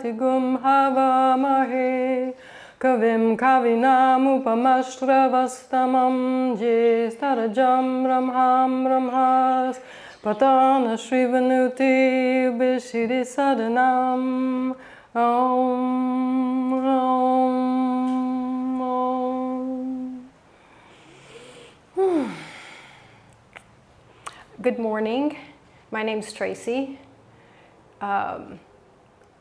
Satigum Havamahe Kavim Kavinam Upamashravastamam Jestarajam Ramham Ramhas Patana Shrivanuti Bishiri Sadanam Om Om Om. Good morning. My name's Tracy.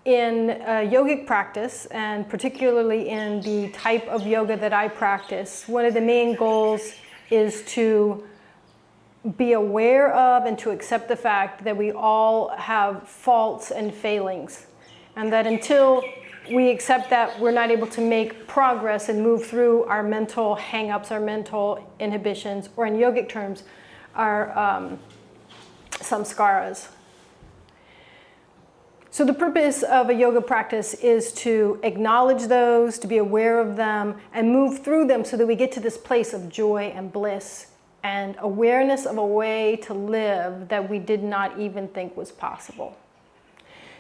In yogic practice, and particularly in the type of yoga that I practice, one of the main goals is to be aware of and to accept the fact that we all have faults and failings, and that until we accept that, we're not able to make progress and move through our mental hang-ups, our mental inhibitions, or in yogic terms, our samskaras. So the purpose of a yoga practice is to acknowledge those, to be aware of them, and move through them so that we get to this place of joy and bliss and awareness of a way to live that we did not even think was possible.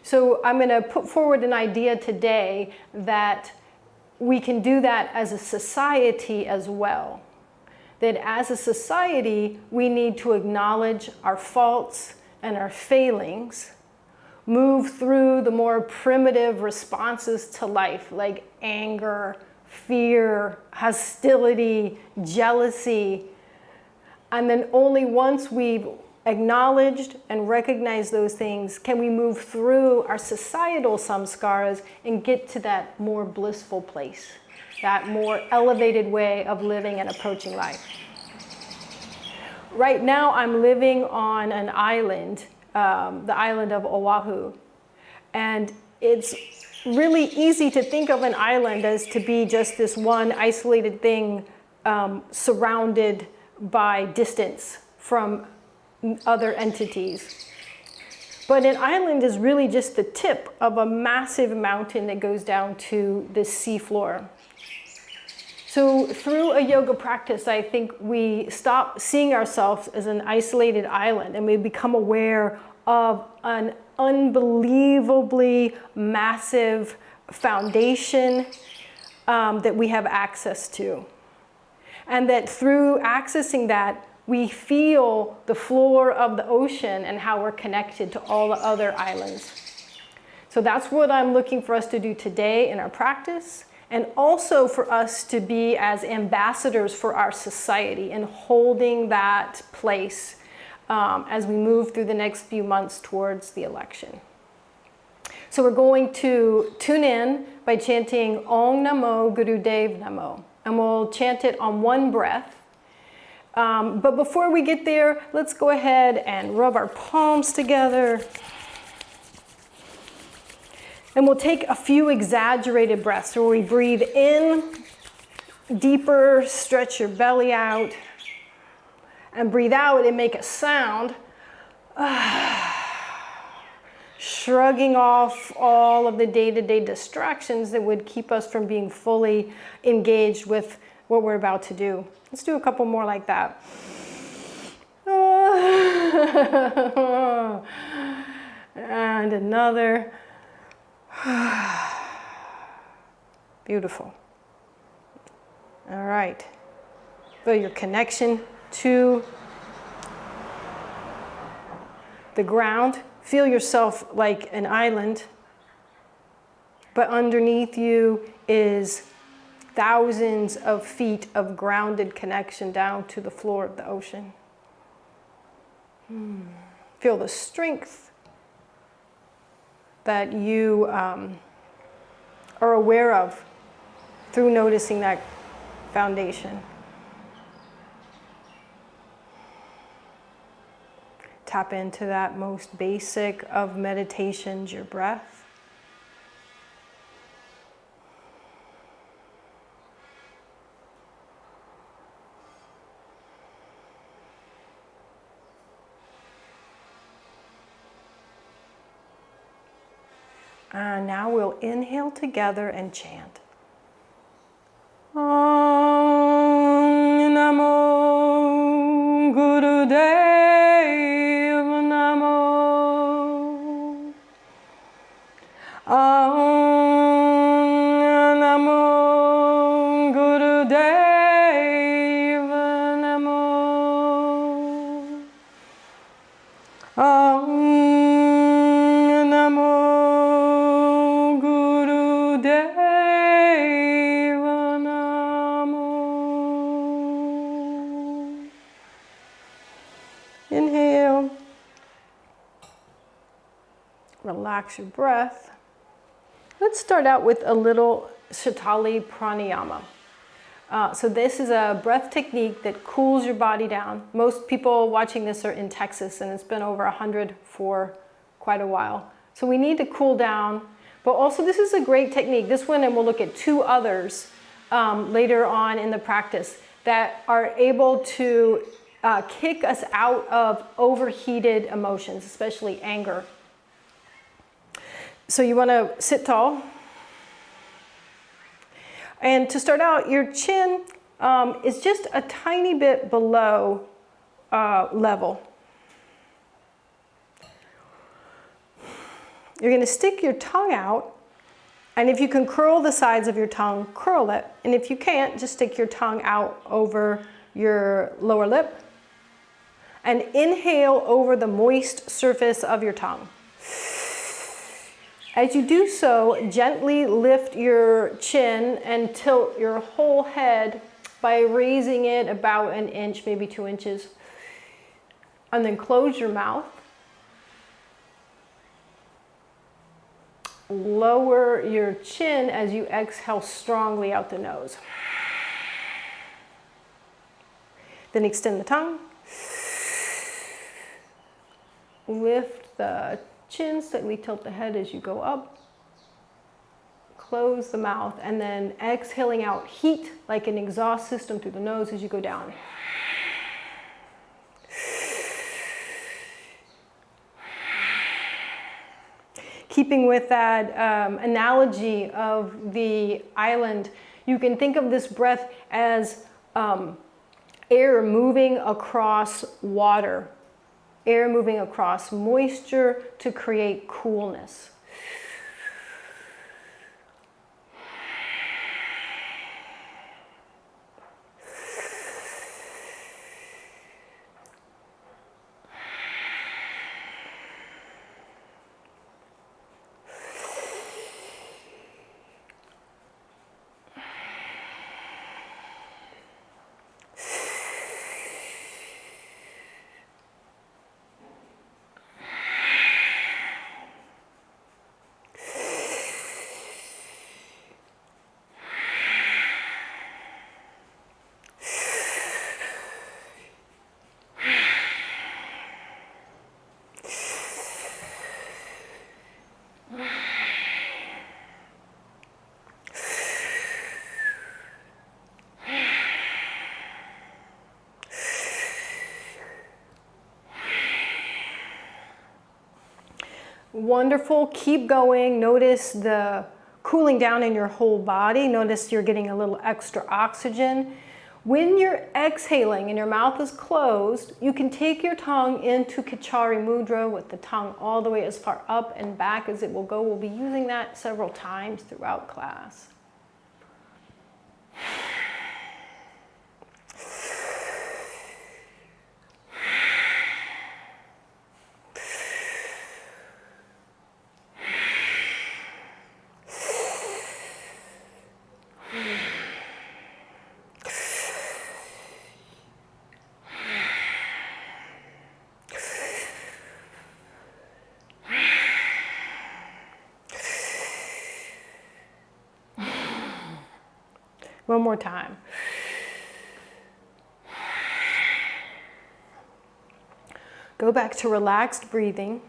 So I'm going to put forward an idea today that we can do that as a society as well. That as a society, we need to acknowledge our faults and our failings, move through the more primitive responses to life, like anger, fear, hostility, jealousy. And then only once we've acknowledged and recognized those things can we move through our societal samskaras and get to that more blissful place, that more elevated way of living and approaching life. Right now I'm living on an island, the island of Oahu. And it's really easy to think of an island as to be just this one isolated thing surrounded by distance from other entities. But an island is really just the tip of a massive mountain that goes down to the seafloor. So through a yoga practice, I think we stop seeing ourselves as an isolated island and we become aware of an unbelievably massive foundation that we have access to. And that through accessing that, we feel the floor of the ocean and how we're connected to all the other islands. So that's what I'm looking for us to do today in our practice. And also for us to be as ambassadors for our society and holding that place as we move through the next few months towards the election. So we're going to tune in by chanting Om Namo Gurudev Namo. And we'll chant it on one breath. But before we get there, let's go ahead and rub our palms together. And we'll take a few exaggerated breaths where we breathe in deeper, stretch your belly out, and breathe out and make a sound, shrugging off all of the day-to-day distractions that would keep us from being fully engaged with what we're about to do. Let's do a couple more like that. And another. Beautiful. All right. Feel your connection to the ground. Feel yourself like an island, but underneath you is thousands of feet of grounded connection down to the floor of the ocean. Feel the strength that you are aware of through noticing that foundation. Tap into that most basic of meditations, your breath. And now we'll inhale together and chant. Om Namo Gurudev Namo. Om relax your breath. Let's start out with a little Shatali pranayama. So this is a breath technique that cools your body down. Most people watching this are in Texas, and it's been over 100 for quite a while. So we need to cool down, but also this is a great technique. This one, and we'll look at two others later on in the practice that are able to kick us out of overheated emotions, especially anger. So you want to sit tall. And to start out, your chin is just a tiny bit below level. You're going to stick your tongue out, and if you can curl the sides of your tongue, curl it. And if you can't, just stick your tongue out over your lower lip and inhale over the moist surface of your tongue. As you do so, gently lift your chin and tilt your whole head by raising it about an inch, maybe 2 inches. And then close your mouth. Lower your chin as you exhale strongly out the nose. Then extend the tongue. Lift the chin, slightly tilt the head as you go up. Close the mouth, and then exhaling out heat like an exhaust system through the nose as you go down. Keeping with that analogy of the island, you can think of this breath as air moving across water. Air moving across moisture to create coolness. Wonderful. Keep going. Notice the cooling down in your whole body. Notice you're getting a little extra oxygen. When you're exhaling and your mouth is closed, you can take your tongue into Kachari Mudra with the tongue all the way as far up and back as it will go. We'll be using that several times throughout class. One more time. Go back to relaxed breathing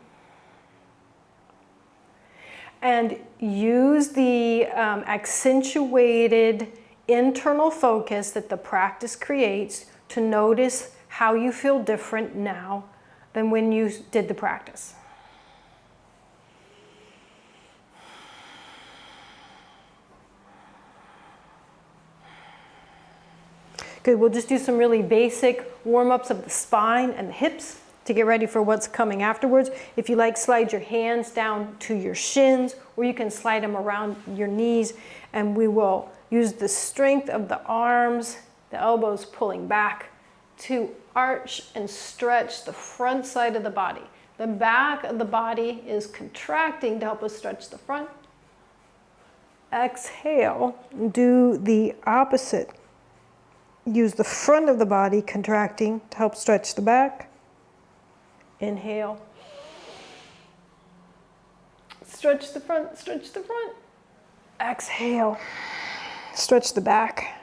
and use the accentuated internal focus that the practice creates to notice how you feel different now than when you did the practice. Good, we'll just do some really basic warm-ups of the spine and the hips to get ready for what's coming afterwards. If you like, slide your hands down to your shins, or you can slide them around your knees, and we will use the strength of the arms, the elbows pulling back to arch and stretch the front side of the body. The back of the body is contracting to help us stretch the front. Exhale, do the opposite. Use the front of the body contracting to help stretch the back. Inhale. Stretch the front, stretch the front. Exhale. Stretch the back.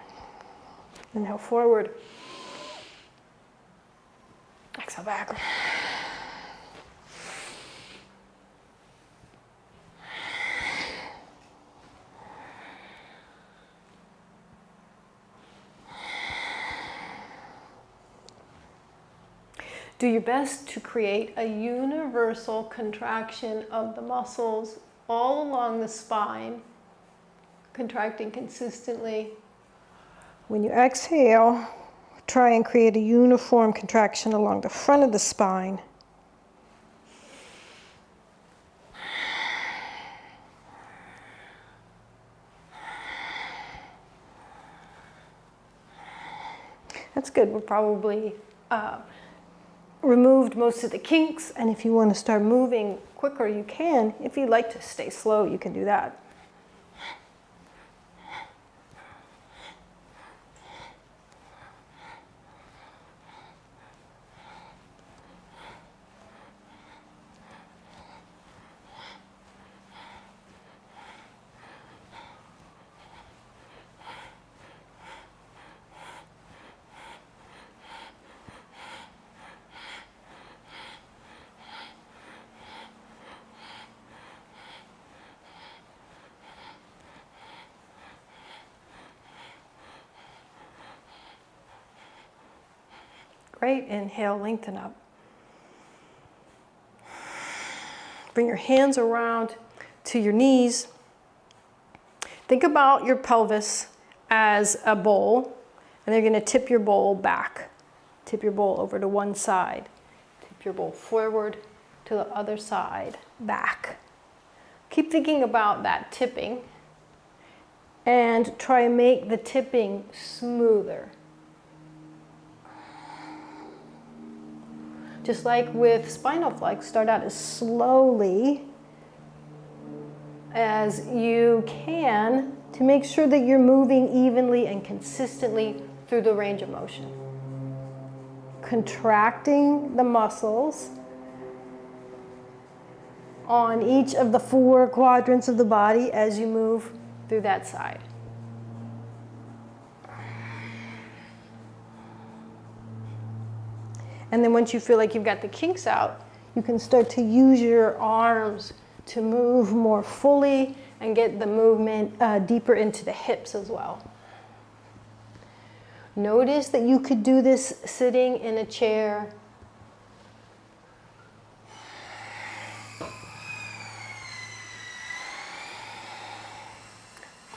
Inhale forward. Exhale back. Do your best to create a universal contraction of the muscles all along the spine, contracting consistently. When you exhale, try and create a uniform contraction along the front of the spine. That's good. We're probably removed most of the kinks, and if you want to start moving quicker, you can. If you'd like to stay slow, you can do that. Great. Inhale, lengthen up. Bring your hands around to your knees. Think about your pelvis as a bowl, and they're going to tip your bowl back. Tip your bowl over to one side. Tip your bowl forward to the other side, back. Keep thinking about that tipping, and try and make the tipping smoother. Just like with spinal flex, start out as slowly as you can to make sure that you're moving evenly and consistently through the range of motion. Contracting the muscles on each of the 4 quadrants of the body as you move through that side. And then once you feel like you've got the kinks out, you can start to use your arms to move more fully and get the movement deeper into the hips as well. Notice that you could do this sitting in a chair.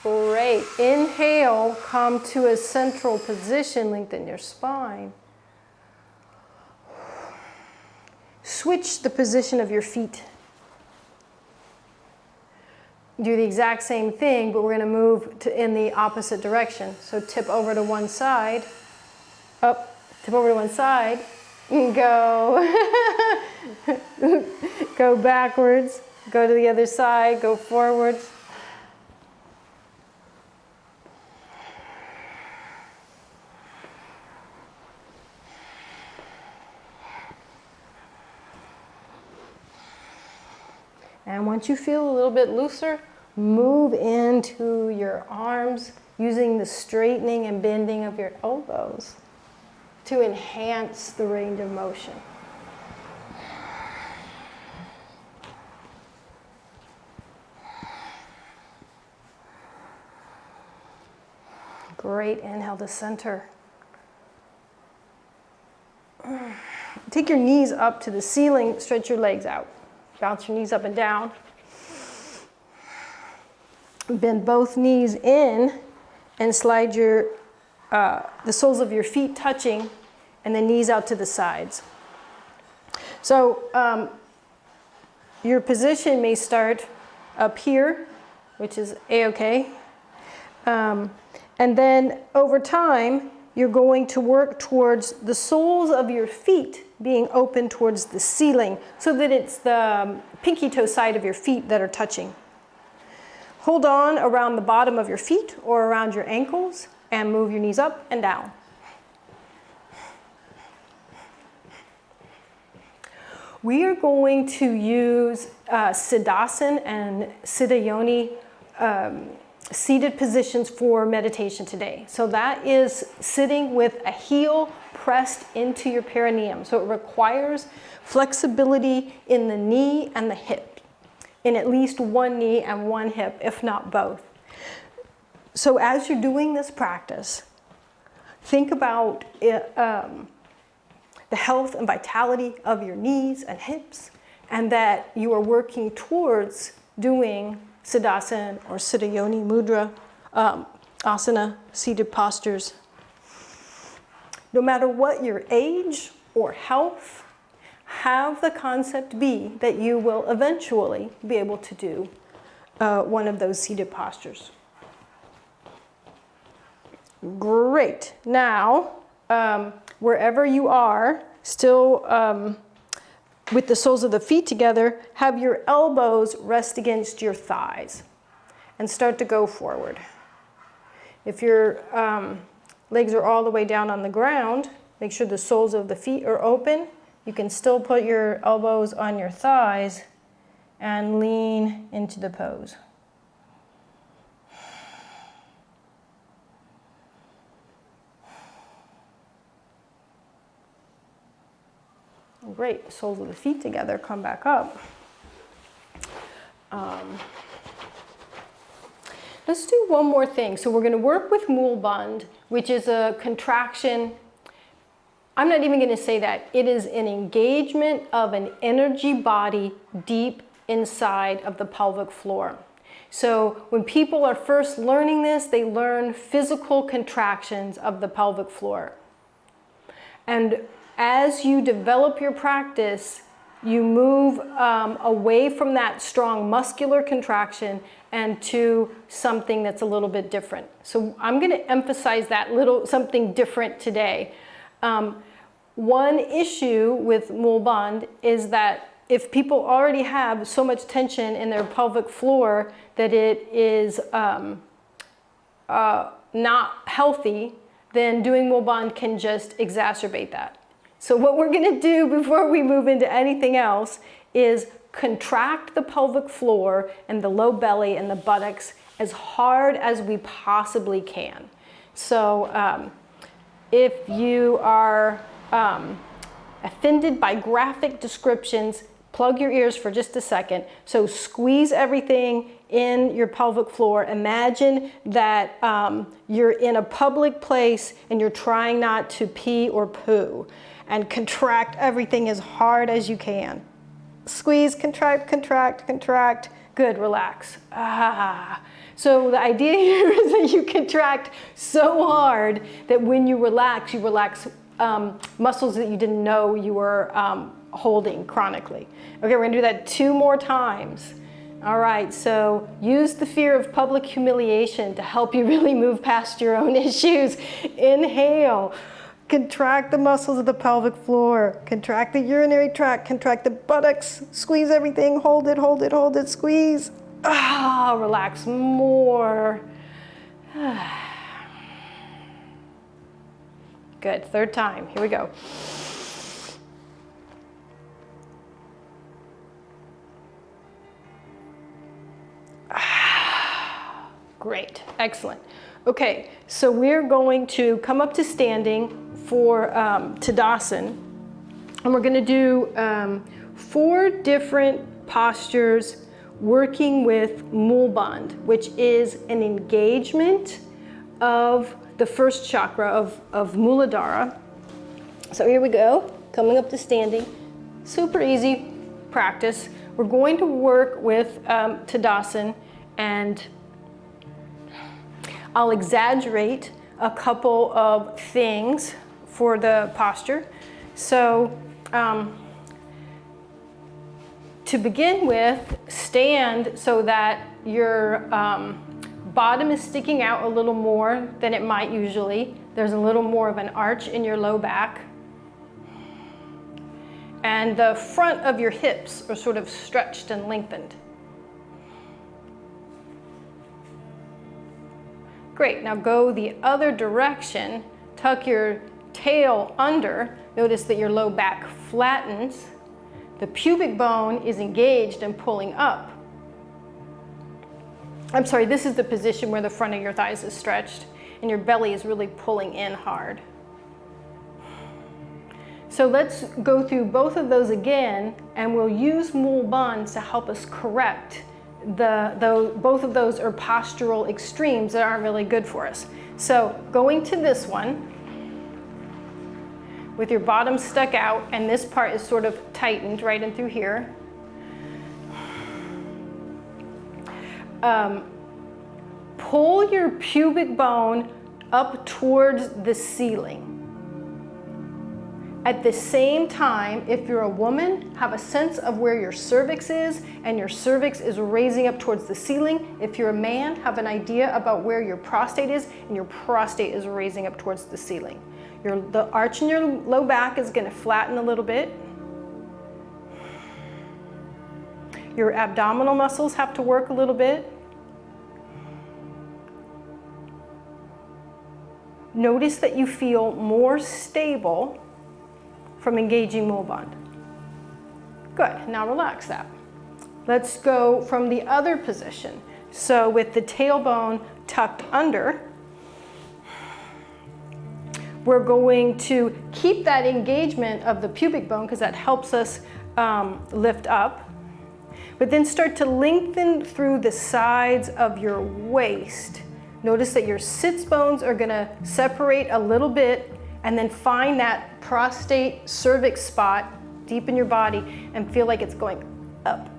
Great. Inhale, come to a central position, lengthen your spine. Switch the position of your feet. Do the exact same thing, but we're going to move in the opposite direction. So tip over to one side, up, tip over to one side, and go. Go backwards, go to the other side, go forwards. And once you feel a little bit looser, move into your arms using the straightening and bending of your elbows to enhance the range of motion. Great. Inhale to center. Take your knees up to the ceiling, stretch your legs out. Bounce your knees up and down. Bend both knees in and slide the soles of your feet touching and the knees out to the sides. So your position may start up here, which is A-okay. And then over time, you're going to work towards the soles of your feet being open towards the ceiling so that it's the pinky toe side of your feet that are touching. Hold on around the bottom of your feet or around your ankles and move your knees up and down. We are going to use Siddhasana and Siddha Yoni seated positions for meditation today. So that is sitting with a heel pressed into your perineum. So it requires flexibility in the knee and the hip, in at least one knee and one hip, if not both. So as you're doing this practice, think about the health and vitality of your knees and hips, and that you are working towards doing Siddhasana or Siddha Yoni Mudra, asana, seated postures. No matter what your age or health, have the concept be that you will eventually be able to do one of those seated postures. Great. Now, wherever you are, still with the soles of the feet together, have your elbows rest against your thighs and start to go forward. If your legs are all the way down on the ground, make sure the soles of the feet are open. You can still put your elbows on your thighs and lean into the pose. Great, soles of the feet together, come back up. Let's do one more thing. So we're going to work with Mooladhara, which is a contraction. I'm not even going to say that. It is an engagement of an energy body deep inside of the pelvic floor. So when people are first learning this, they learn physical contractions of the pelvic floor. And as you develop your practice, you move away from that strong muscular contraction and to something that's a little bit different. So I'm going to emphasize that little something different today. One issue with Mooladhara is that if people already have so much tension in their pelvic floor that it is not healthy, then doing Mooladhara can just exacerbate that. So what we're going to do before we move into anything else is contract the pelvic floor and the low belly and the buttocks as hard as we possibly can. So if you are offended by graphic descriptions, plug your ears for just a second. So squeeze everything in your pelvic floor. Imagine that you're in a public place and you're trying not to pee or poo. And contract everything as hard as you can. Squeeze, contract, contract, contract. Good, relax. So the idea here is that you contract so hard that when you relax muscles that you didn't know you were holding chronically. Okay, we're gonna do that 2 more times. All right, so use the fear of public humiliation to help you really move past your own issues. Inhale. Contract the muscles of the pelvic floor, contract the urinary tract, contract the buttocks, squeeze everything, hold it, hold it, hold it, squeeze. Relax more. Good, 3rd time, here we go. Great, excellent. Okay, so we're going to come up to standing for Tadasana, and we're going to do 4 different postures working with Mooladhara, which is an engagement of the first chakra of Mooladhara. So here we go, coming up to standing. Super easy practice. We're going to work with Tadasana, and I'll exaggerate a couple of things for the posture. So to begin with, stand so that your bottom is sticking out a little more than it might usually. There's a little more of an arch in your low back. And the front of your hips are sort of stretched and lengthened. Great, now go the other direction. Tuck your tail under. Notice that your low back flattens. the pubic bone is engaged and pulling up. I'm sorry, this is the position where the front of your thighs is stretched and your belly is really pulling in hard. So let's go through both of those again, and we'll use Mooladhara to help us correct both of those are postural extremes that aren't really good for us. So going to this one, with your bottom stuck out, and this part is sort of tightened right in through here. Pull your pubic bone up towards the ceiling. At the same time, if you're a woman, have a sense of where your cervix is, and your cervix is raising up towards the ceiling. If you're a man, have an idea about where your prostate is, and your prostate is raising up towards the ceiling. The arch in your low back is going to flatten a little bit. Your abdominal muscles have to work a little bit. Notice that you feel more stable from engaging Mooladhara. Good, now relax that. Let's go from the other position. So with the tailbone tucked under, we're going to keep that engagement of the pubic bone because that helps us lift up, but then start to lengthen through the sides of your waist. Notice that your sits bones are gonna separate a little bit, and then find that prostate cervix spot deep in your body and feel like it's going up.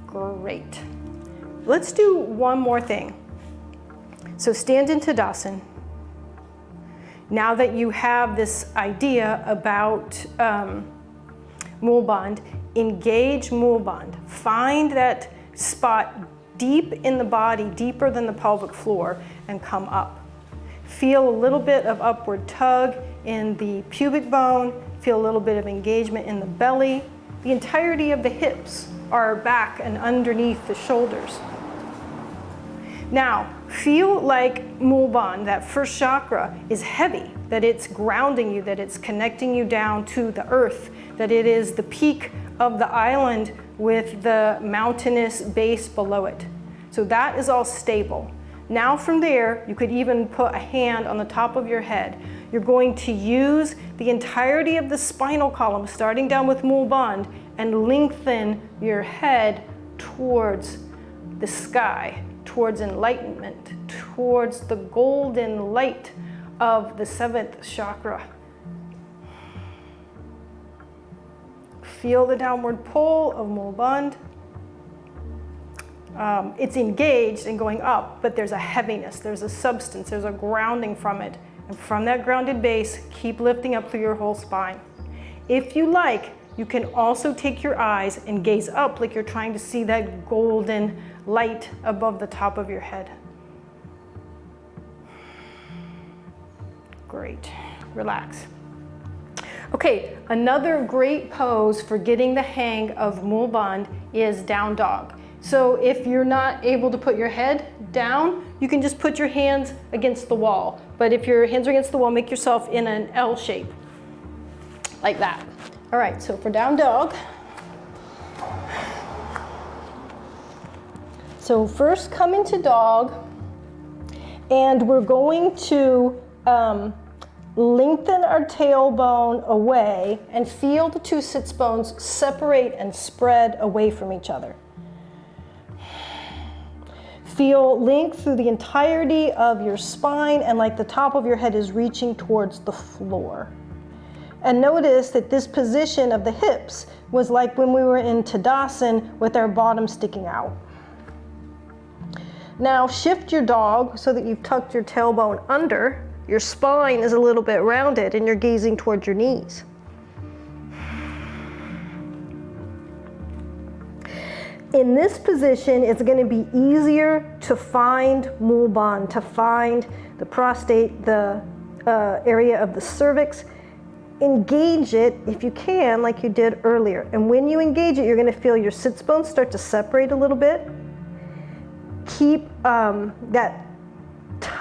Great. Let's do one more thing. So stand in Tadasana. Now that you have this idea about Mooladhara, engage Mooladhara. Find that spot deep in the body, deeper than the pelvic floor, and come up. Feel a little bit of upward tug in the pubic bone. Feel a little bit of engagement in the belly. The entirety of the hips are back and underneath the shoulders. Now, feel like Mooladhara, that first chakra, is heavy, that it's grounding you, that it's connecting you down to the earth, that it is the peak of the island with the mountainous base below it. So that is all stable. Now from there, you could even put a hand on the top of your head. You're going to use the entirety of the spinal column, starting down with Mooladhara, and lengthen your head towards the sky, towards enlightenment, towards the golden light of the 7th chakra. Feel the downward pull of Mooladhara. It's engaged and going up, but there's a heaviness, there's a substance, there's a grounding from it. And from that grounded base, keep lifting up through your whole spine. If you like, you can also take your eyes and gaze up like you're trying to see that golden light above the top of your head. Great. Relax. Okay, another great pose for getting the hang of Mooladhara is down dog. So if you're not able to put your head down, you can just put your hands against the wall. But if your hands are against the wall, make yourself in an L shape, like that. All right, so for down dog. So first come into dog, and we're going to lengthen our tailbone away and feel the two sits bones separate and spread away from each other. Feel length through the entirety of your spine, and like the top of your head is reaching towards the floor. And notice that this position of the hips was like when we were in Tadasana with our bottom sticking out. Now shift your dog so that you've tucked your tailbone under. Your spine is a little bit rounded and you're gazing towards your knees. In this position, it's going to be easier to find Mooladhara, to find the prostate, the area of the cervix. Engage it if you can, like you did earlier. And when you engage it, you're going to feel your sits bones start to separate a little bit. Keep that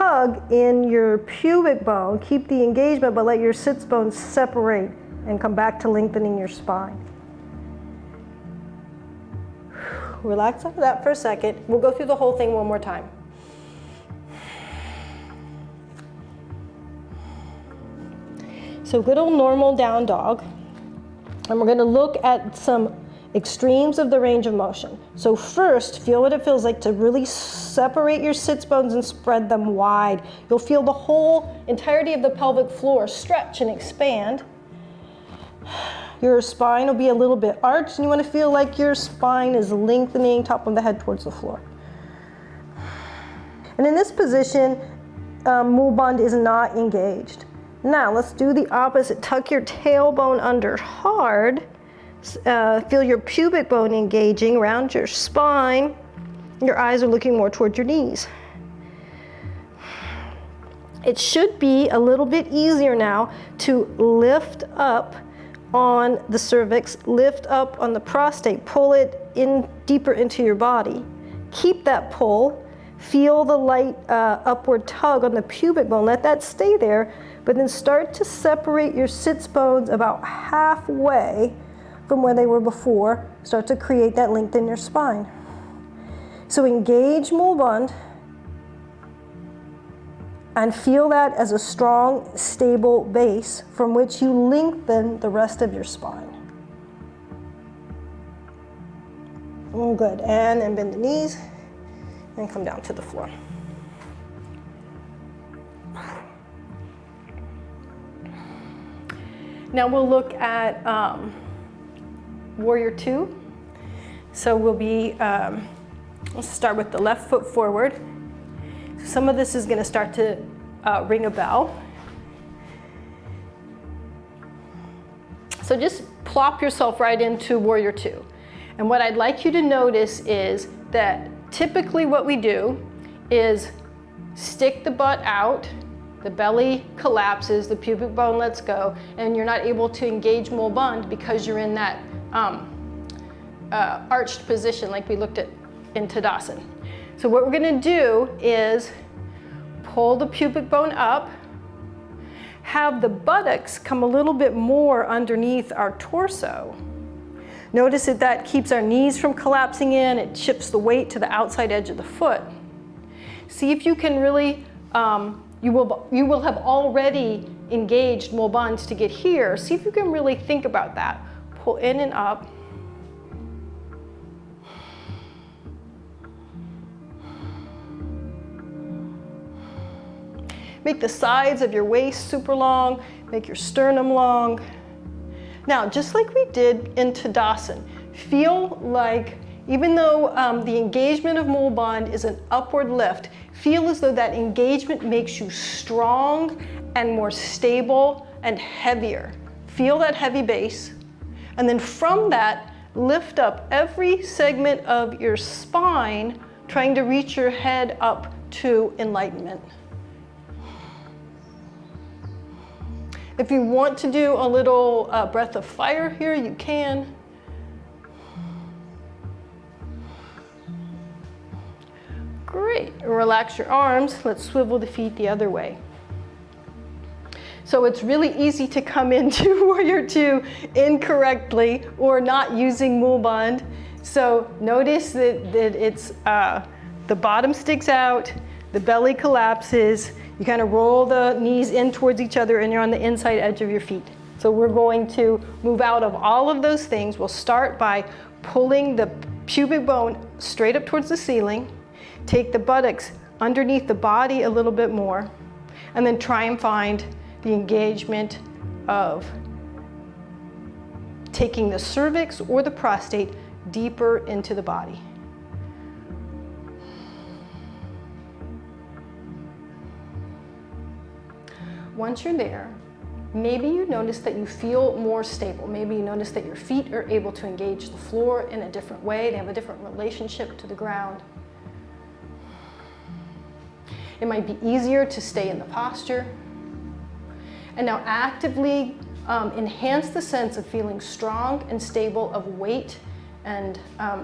tug in your pubic bone. Keep the engagement, but let your sits bones separate and come back to lengthening your spine. Relax after that for a second. We'll go through the whole thing one more time. So good old normal down dog. And we're going to look at some extremes of the range of motion. So first, feel what it feels like to really separate your sits bones and spread them wide. You'll feel the whole entirety of the pelvic floor stretch and expand. Your spine will be a little bit arched, and you want to feel like your spine is lengthening, top of the head towards the floor. And in this position, Moolband is not engaged. Now let's do the opposite. Tuck your tailbone under hard. Feel your pubic bone engaging around your spine. Your eyes are looking more towards your knees. It should be a little bit easier now to lift up on the cervix, lift up on the prostate, pull it in deeper into your body. Keep that pull. Feel the light upward tug on the pubic bone. Let that stay there, but then start to separate your sits bones about halfway from where they were before. Start to create that length in your spine. So engage Moolband and feel that as a strong, stable base from which you lengthen the rest of your spine. Oh, good. And then bend the knees and come down to the floor. Now we'll look at Warrior Two. So we'll be, let's start with the left foot forward. Some of this is going to start to ring a bell. So just plop yourself right into Warrior Two. And what I'd like you to notice is that typically what we do is stick the butt out, the belly collapses, the pubic bone lets go, and you're not able to engage Moolband because you're in that arched position like we looked at in Tadasana. So what we're going to do is pull the pubic bone up, have the buttocks come a little bit more underneath our torso. Notice that keeps our knees from collapsing in, it shifts the weight to the outside edge of the foot. See if you can really, you will have already engaged Moolband to get here. See if you can really think about that. Pull in and up. Make the sides of your waist super long, make your sternum long. Now, just like we did in Tadasana, feel like even though the engagement of Moolband is an upward lift, feel as though that engagement makes you strong and more stable and heavier. Feel that heavy base, and then from that, lift up every segment of your spine, trying to reach your head up to enlightenment. If you want to do a little breath of fire here, you can. Great. Relax your arms. Let's swivel the feet the other way. So it's really easy to come into Warrior Two incorrectly or not using Moolband. So notice that it's the bottom sticks out, the belly collapses. You kind of roll the knees in towards each other and you're on the inside edge of your feet. So we're going to move out of all of those things. We'll start by pulling the pubic bone straight up towards the ceiling, take the buttocks underneath the body a little bit more, and then try and find the engagement of taking the cervix or the prostate deeper into the body. Once you're there, maybe you notice that you feel more stable. Maybe you notice that your feet are able to engage the floor in a different way. They have a different relationship to the ground. It might be easier to stay in the posture. And now actively enhance the sense of feeling strong and stable, of weight and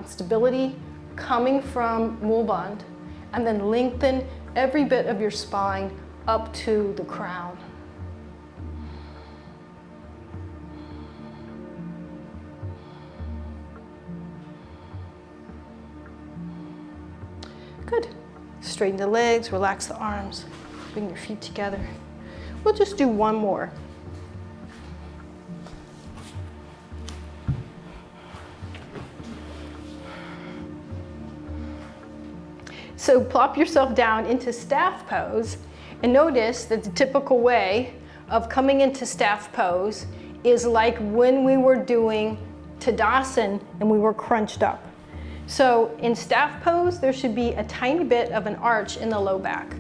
stability coming from Moolband, and then lengthen every bit of your spine up to the crown. Good. Straighten the legs, relax the arms, bring your feet together. We'll just do one more. So plop yourself down into staff pose, and notice that the typical way of coming into staff pose is like when we were doing Tadasana and we were crunched up. So in staff pose, there should be a tiny bit of an arch in the low back.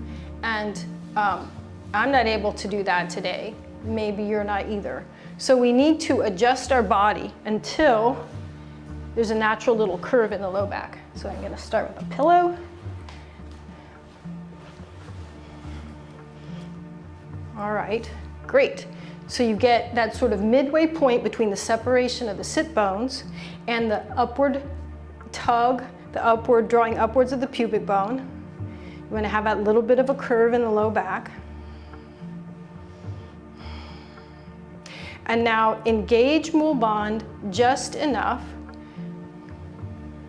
And I'm not able to do that today. Maybe you're not either. So we need to adjust our body until there's a natural little curve in the low back. So I'm gonna start with a pillow. All right, great. So you get that sort of midway point between the separation of the sit bones and the upward tug, the upward, drawing upwards of the pubic bone. You want to have that little bit of a curve in the low back. And now engage Mul Bandh just enough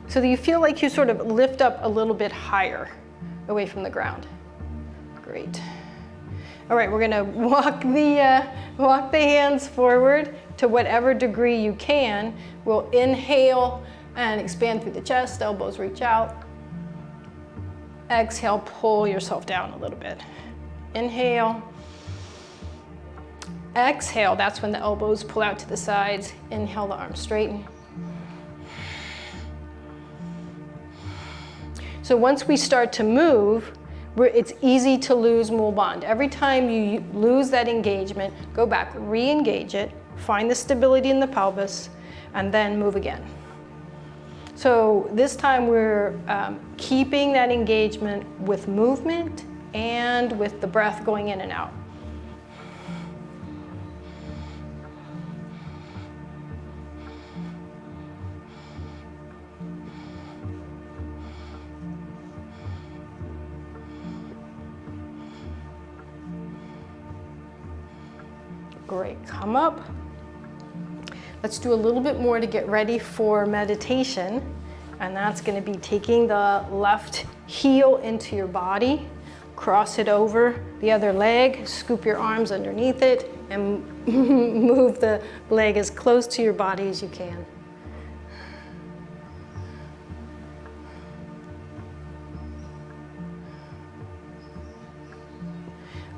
so that you feel like you sort of lift up a little bit higher away from the ground. Great. All right, we're gonna walk the hands forward to whatever degree you can. We'll inhale and expand through the chest, elbows reach out. Exhale, pull yourself down a little bit. Inhale. Exhale, that's when the elbows pull out to the sides. Inhale, the arms straighten. So once we start to move, it's easy to lose Mul Bandh. Every time you lose that engagement, go back, re-engage it, find the stability in the pelvis, and then move again. So this time we're keeping that engagement with movement and with the breath going in and out. Great, come up. Let's do a little bit more to get ready for meditation. And that's gonna be taking the left heel into your body, cross it over the other leg, scoop your arms underneath it, and move the leg as close to your body as you can.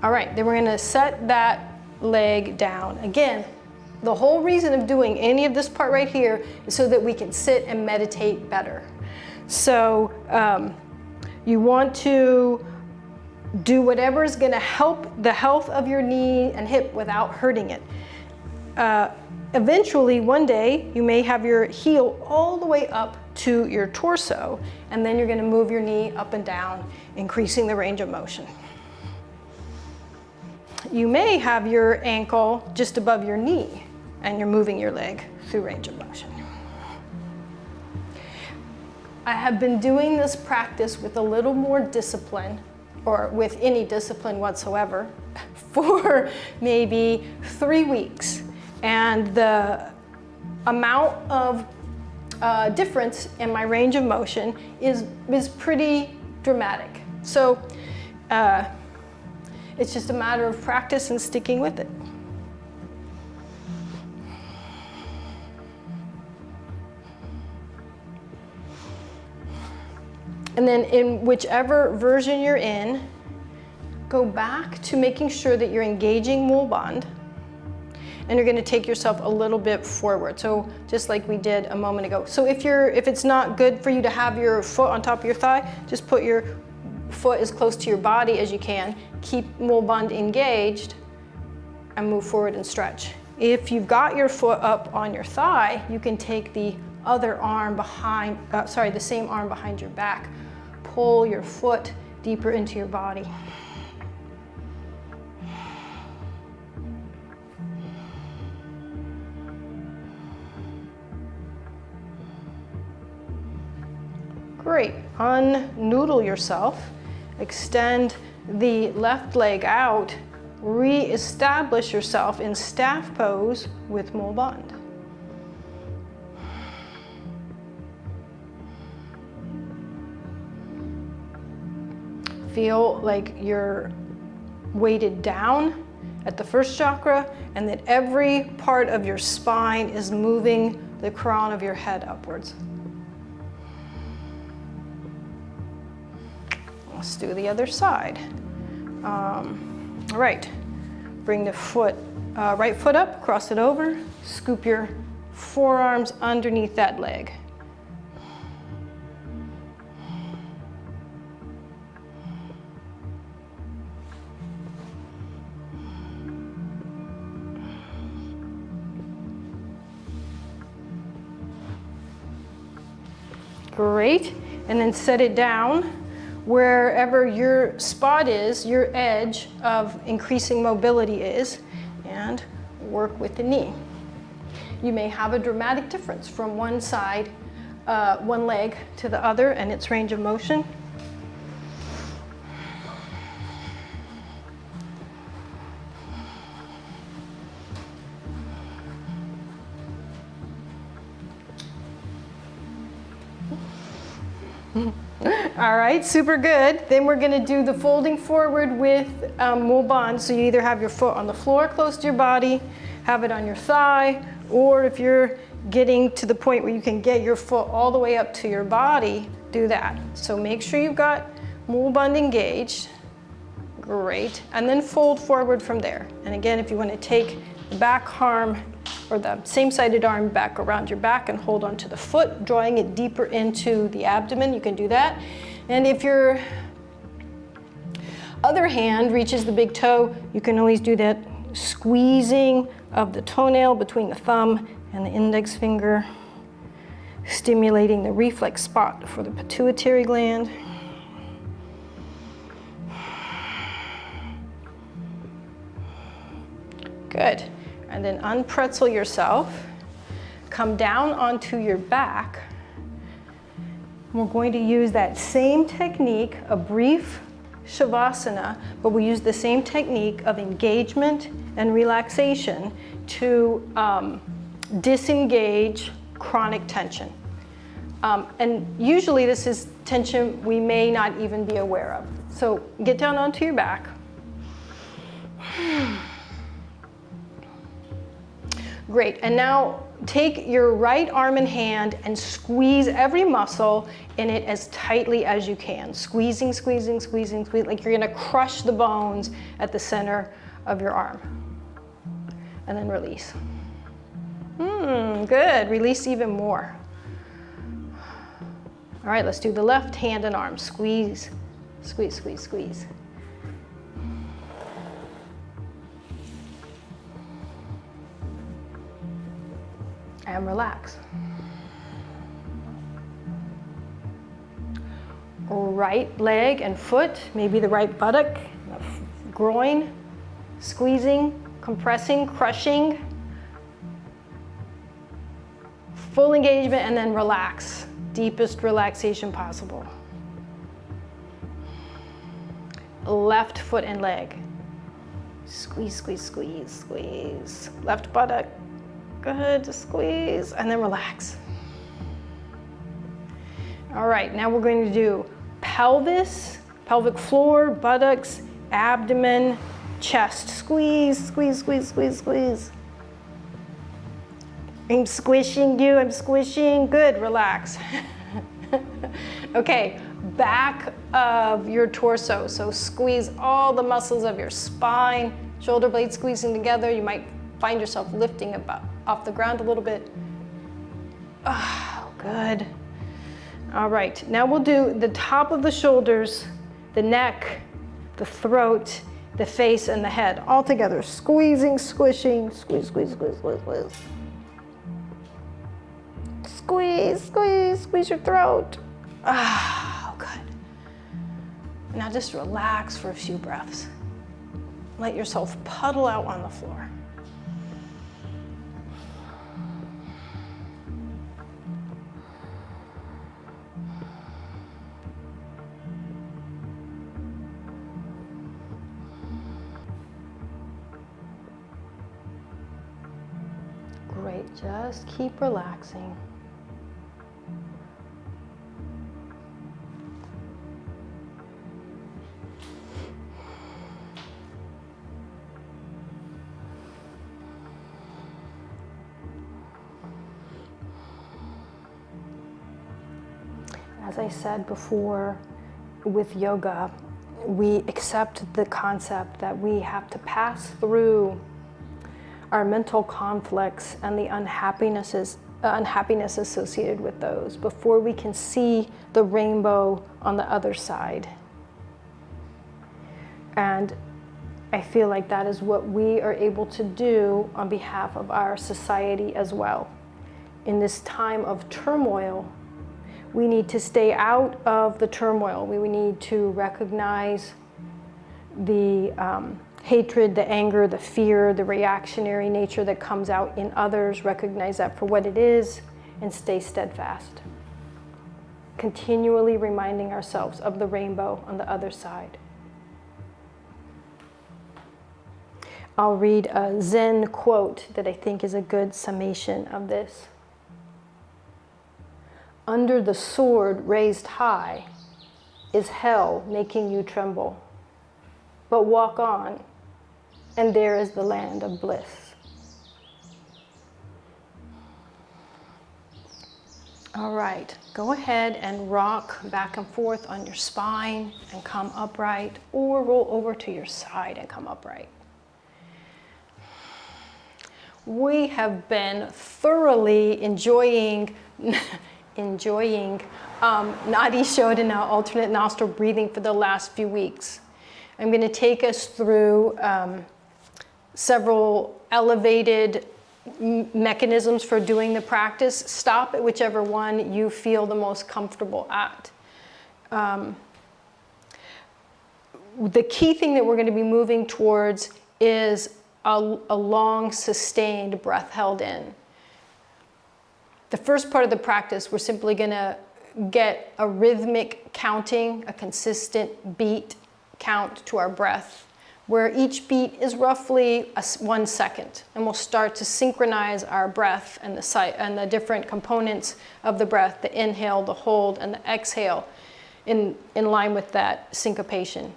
All right, then we're gonna set that leg down. Again, the whole reason of doing any of this part right here is so that we can sit and meditate better. So you want to do whatever is going to help the health of your knee and hip without hurting it. Eventually, one day, you may have your heel all the way up to your torso, and then you're going to move your knee up and down, increasing the range of motion. You may have your ankle just above your knee, and you're moving your leg through range of motion. I have been doing this practice with a little more discipline, or with any discipline whatsoever, for maybe 3 weeks. And the amount of difference in my range of motion is pretty dramatic. So it's just a matter of practice and sticking with it. And then in whichever version you're in, go back to making sure that you're engaging Mul Bandh, and you're gonna take yourself a little bit forward. So just like we did a moment ago. So if it's not good for you to have your foot on top of your thigh, just put your foot as close to your body as you can. Keep Mul Bandh engaged and move forward and stretch. If you've got your foot up on your thigh, you can take the other arm behind, the same arm behind your back. Pull your foot deeper into your body. Great, unnoodle yourself Extend the left leg out. Re-establish yourself in staff pose with Mul Bandh. Feel like you're weighted down at the first chakra, and that every part of your spine is moving the crown of your head upwards. Let's do the other side. All right, bring the foot, right foot up, cross it over, scoop your forearms underneath that leg. Great, and then set it down wherever your spot is, your edge of increasing mobility is, and work with the knee. You may have a dramatic difference from one side, one leg to the other and its range of motion. All right, super good. Then we're going to do the folding forward with Mul Bandh. So you either have your foot on the floor close to your body, have it on your thigh, or if you're getting to the point where you can get your foot all the way up to your body, do that. So make sure you've got Mul Bandh engaged. Great. And then fold forward from there. And again, if you want to take the back arm or the same-sided arm back around your back and hold onto the foot, drawing it deeper into the abdomen, you can do that. And if your other hand reaches the big toe, you can always do that squeezing of the toenail between the thumb and the index finger, stimulating the reflex spot for the pituitary gland. Good. And then unpretzel yourself, come down onto your back. We're going to use that same technique, a brief Shavasana, but we use the same technique of engagement and relaxation to disengage chronic tension. And usually this is tension we may not even be aware of. So get down onto your back. Great, and now take your right arm and hand and squeeze every muscle in it as tightly as you can. Squeezing, squeezing, squeezing, squeezing, like you're gonna crush the bones at the center of your arm. And then release. Good, release even more. All right, let's do the left hand and arm. Squeeze, squeeze, squeeze, squeeze. And relax. Right leg and foot, maybe the right buttock, groin, squeezing, compressing, crushing. Full engagement and then relax. Deepest relaxation possible. Left foot and leg. Squeeze, squeeze, squeeze, squeeze. Left buttock. Good, just squeeze, and then relax. All right, now we're going to do pelvis, pelvic floor, buttocks, abdomen, chest. Squeeze, squeeze, squeeze, squeeze, squeeze. I'm squishing you, I'm squishing. Good, relax. Okay, back of your torso. So squeeze all the muscles of your spine, shoulder blades squeezing together. You might find yourself lifting about off the ground a little bit. Oh, good. All right, now we'll do the top of the shoulders, the neck, the throat, the face, and the head all together. Squeezing, squishing, squeeze, squeeze, squeeze, squeeze, squeeze. Squeeze, squeeze, squeeze your throat. Ah, good. Now just relax for a few breaths. Let yourself puddle out on the floor. Just keep relaxing. As I said before, with yoga, we accept the concept that we have to pass through our mental conflicts and the unhappiness associated with those before we can see the rainbow on the other side. And I feel like that is what we are able to do on behalf of our society as well. In this time of turmoil, we need to stay out of the turmoil. We need to recognize the hatred, the anger, the fear, the reactionary nature that comes out in others, recognize that for what it is, and stay steadfast. Continually reminding ourselves of the rainbow on the other side. I'll read a Zen quote that I think is a good summation of this. Under the sword raised high is hell making you tremble. But walk on, and there is the land of bliss. All right, go ahead and rock back and forth on your spine and come upright, or roll over to your side and come upright. We have been thoroughly enjoying Nadi Shodhana, alternate nostril breathing, for the last few weeks. I'm going to take us through several elevated mechanisms for doing the practice. Stop at whichever one you feel the most comfortable at. The key thing that we're going to be moving towards is a long, sustained breath held in. The first part of the practice, we're simply going to get a rhythmic counting, a consistent beat count to our breath, where each beat is roughly 1 second. And we'll start to synchronize our breath and the different components of the breath, the inhale, the hold, and the exhale, in line with that syncopation.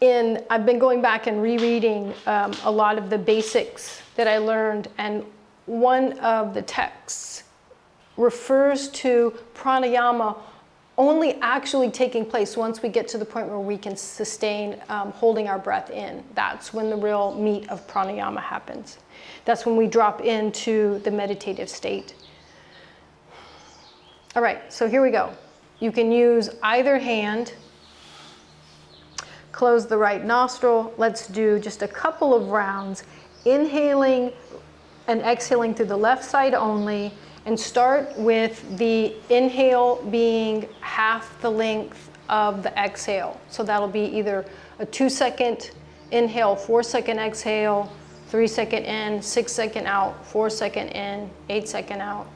I've been going back and rereading a lot of the basics that I learned, and one of the texts refers to pranayama only actually taking place once we get to the point where we can sustain holding our breath in. That's when the real meat of pranayama happens. That's when we drop into the meditative state. All right, so here we go. You can use either hand. Close the right nostril. Let's do just a couple of rounds, inhaling and exhaling through the left side only, and start with the inhale being half the length of the exhale. So that'll be either a 2-second inhale, 4-second exhale, 3-second in, 6-second out, 4-second in, 8-second out.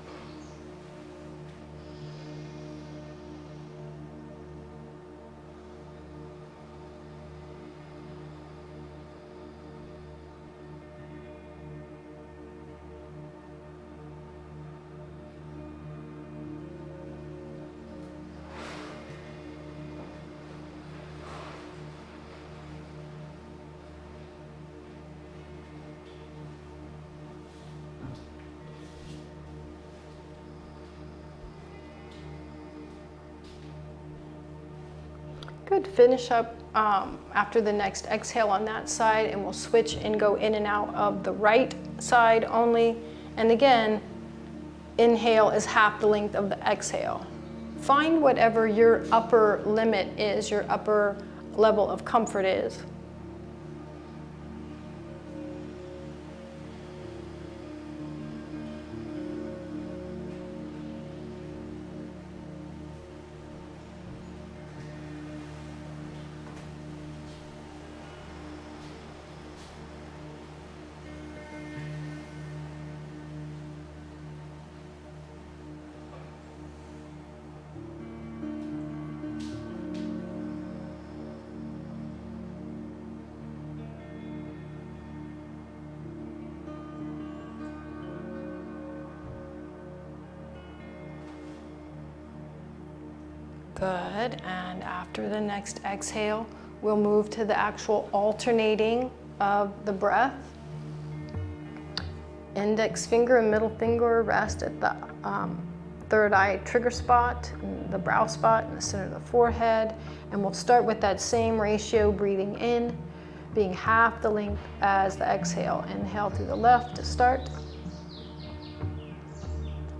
Good. Finish up after the next exhale on that side, and we'll switch and go in and out of the right side only. And again, inhale is half the length of the exhale. Find whatever your upper limit is, your upper level of comfort is. Good, and after the next exhale, we'll move to the actual alternating of the breath. Index finger and middle finger rest at the third eye trigger spot, the brow spot in the center of the forehead. And we'll start with that same ratio, breathing in, being half the length as the exhale. Inhale through the left to start,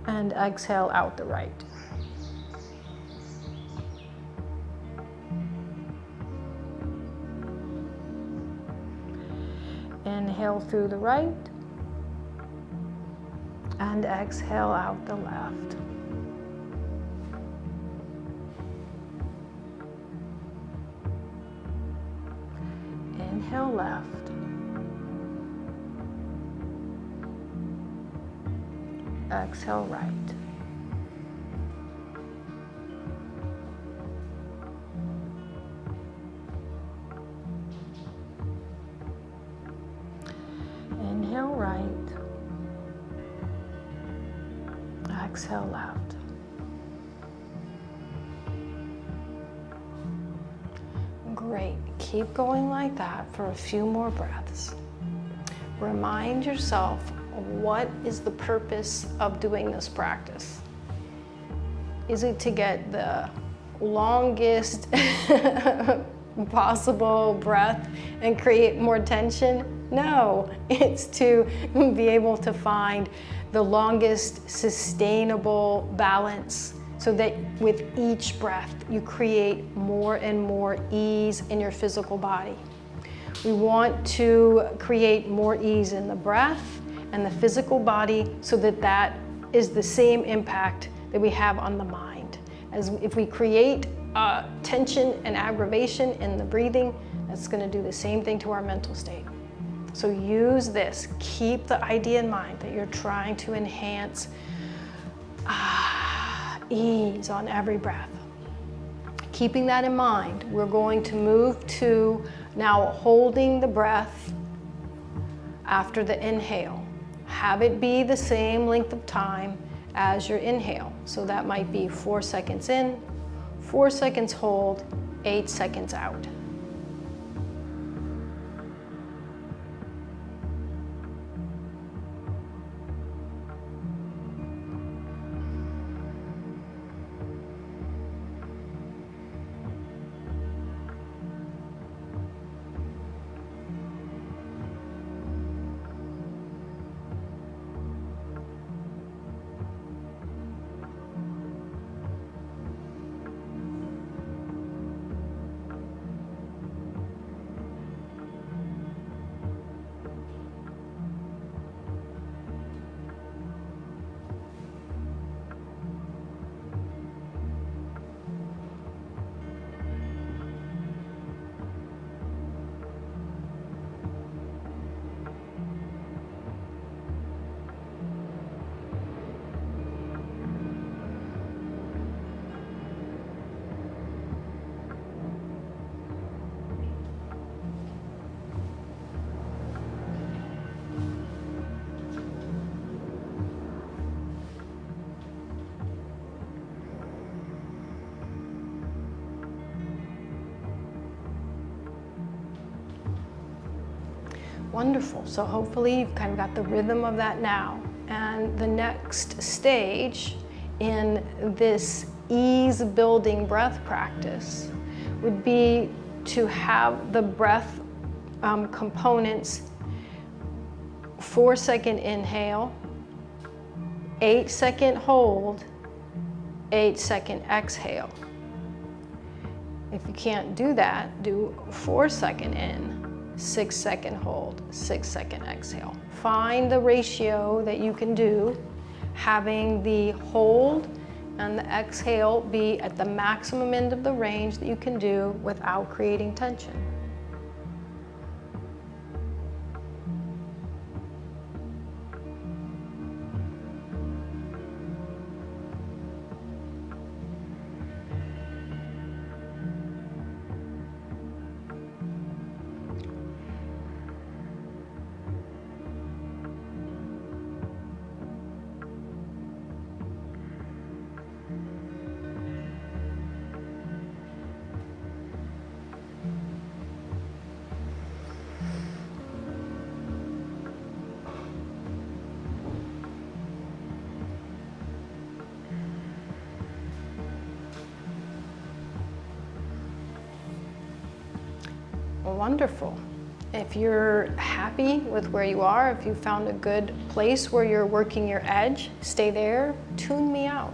and exhale out the right. Inhale through the right, and exhale out the left. Inhale left. Exhale right. Inhale right. Exhale left. Great. Keep going like that for a few more breaths. Remind yourself, what is the purpose of doing this practice? Is it to get the longest possible breath and create more tension? No, it's to be able to find the longest sustainable balance, so that with each breath you create more and more ease in your physical body. We want to create more ease in the breath and the physical body, so that that is the same impact that we have on the mind. As if we create tension and aggravation in the breathing, that's going to do the same thing to our mental state. So use this. Keep the idea in mind that you're trying to enhance ease on every breath. Keeping that in mind, we're going to move to now holding the breath after the inhale. Have it be the same length of time as your inhale. So that might be 4 seconds in, 4 seconds hold, 8 seconds out. Wonderful. So hopefully you've kind of got the rhythm of that now. And the next stage in this ease building breath practice would be to have the breath components 4 second inhale, 8 second hold, 8 second exhale. If you can't do that, do 4 second in, 6 second hold, 6 second exhale. Find the ratio that you can do, having the hold and the exhale be at the maximum end of the range that you can do without creating tension. Wonderful. If you're happy with where you are, if you found a good place where you're working your edge, stay there, tune me out.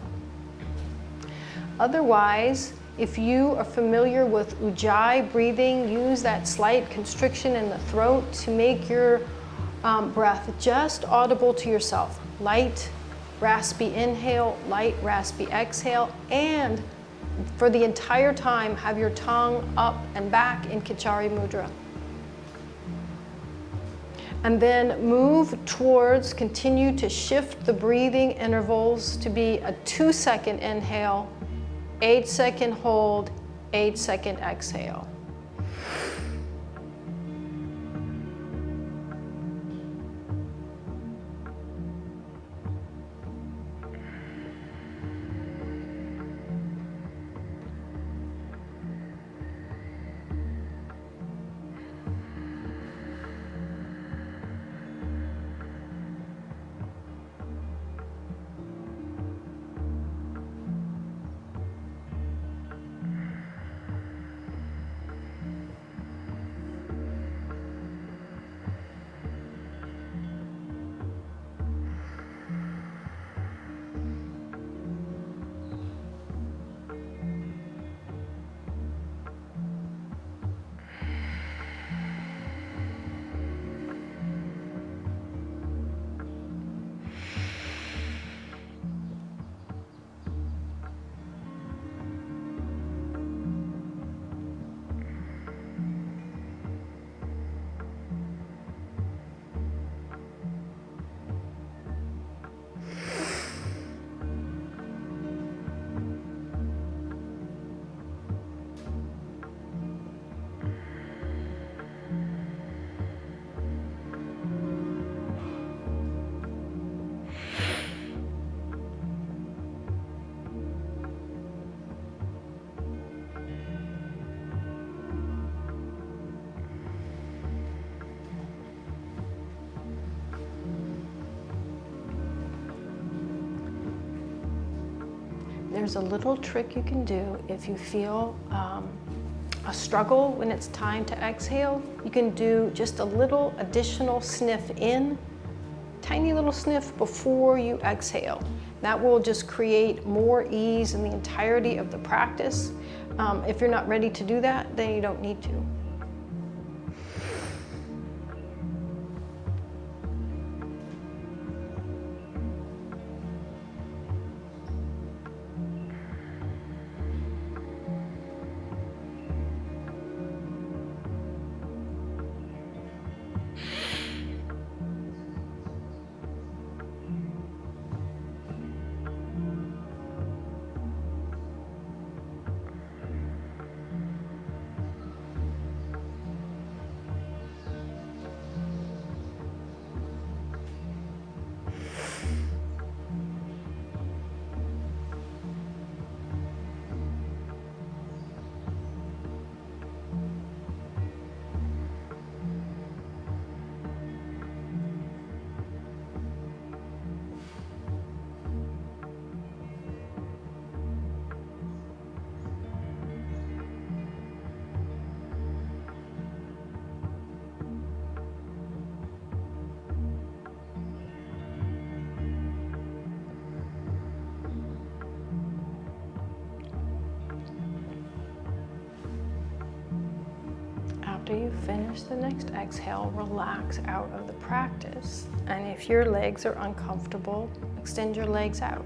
Otherwise, if you are familiar with Ujjayi breathing, use that slight constriction in the throat to make your breath just audible to yourself. Light, raspy inhale, light, raspy exhale, and for the entire time, have your tongue up and back in Kichari Mudra. And then move towards, continue to shift the breathing intervals to be a 2-second inhale, 8-second hold, 8-second exhale. There's a little trick you can do if you feel a struggle when it's time to exhale. You can do just a little additional sniff in, tiny little sniff before you exhale. That will just create more ease in the entirety of the practice. If you're not ready to do that, then you don't need to. After you finish the next exhale, relax out of the practice. And if your legs are uncomfortable, extend your legs out.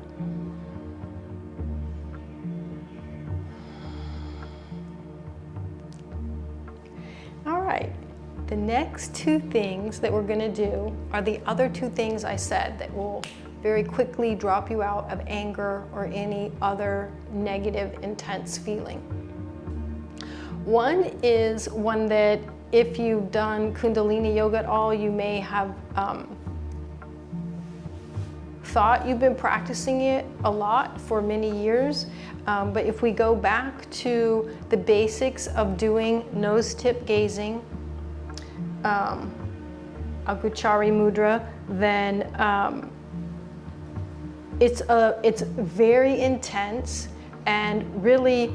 All right, the next two things that we're gonna do are the other two things I said that will very quickly drop you out of anger or any other negative, intense feeling. One is one that if you've done Kundalini Yoga at all, you may have thought you've been practicing it a lot for many years. But if we go back to the basics of doing nose tip gazing, Aguchari Mudra, then it's very intense, and really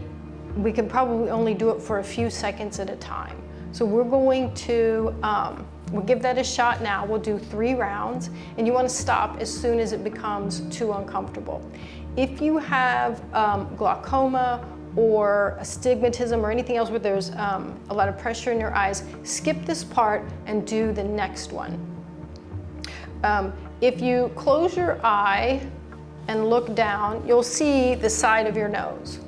we can probably only do it for a few seconds at a time. So we're going to, we'll give that a shot now. We'll do 3 rounds, and you want to stop as soon as it becomes too uncomfortable. If you have glaucoma or astigmatism or anything else where there's a lot of pressure in your eyes, skip this part and do the next one. If you close your eye and look down, you'll see the side of your nose.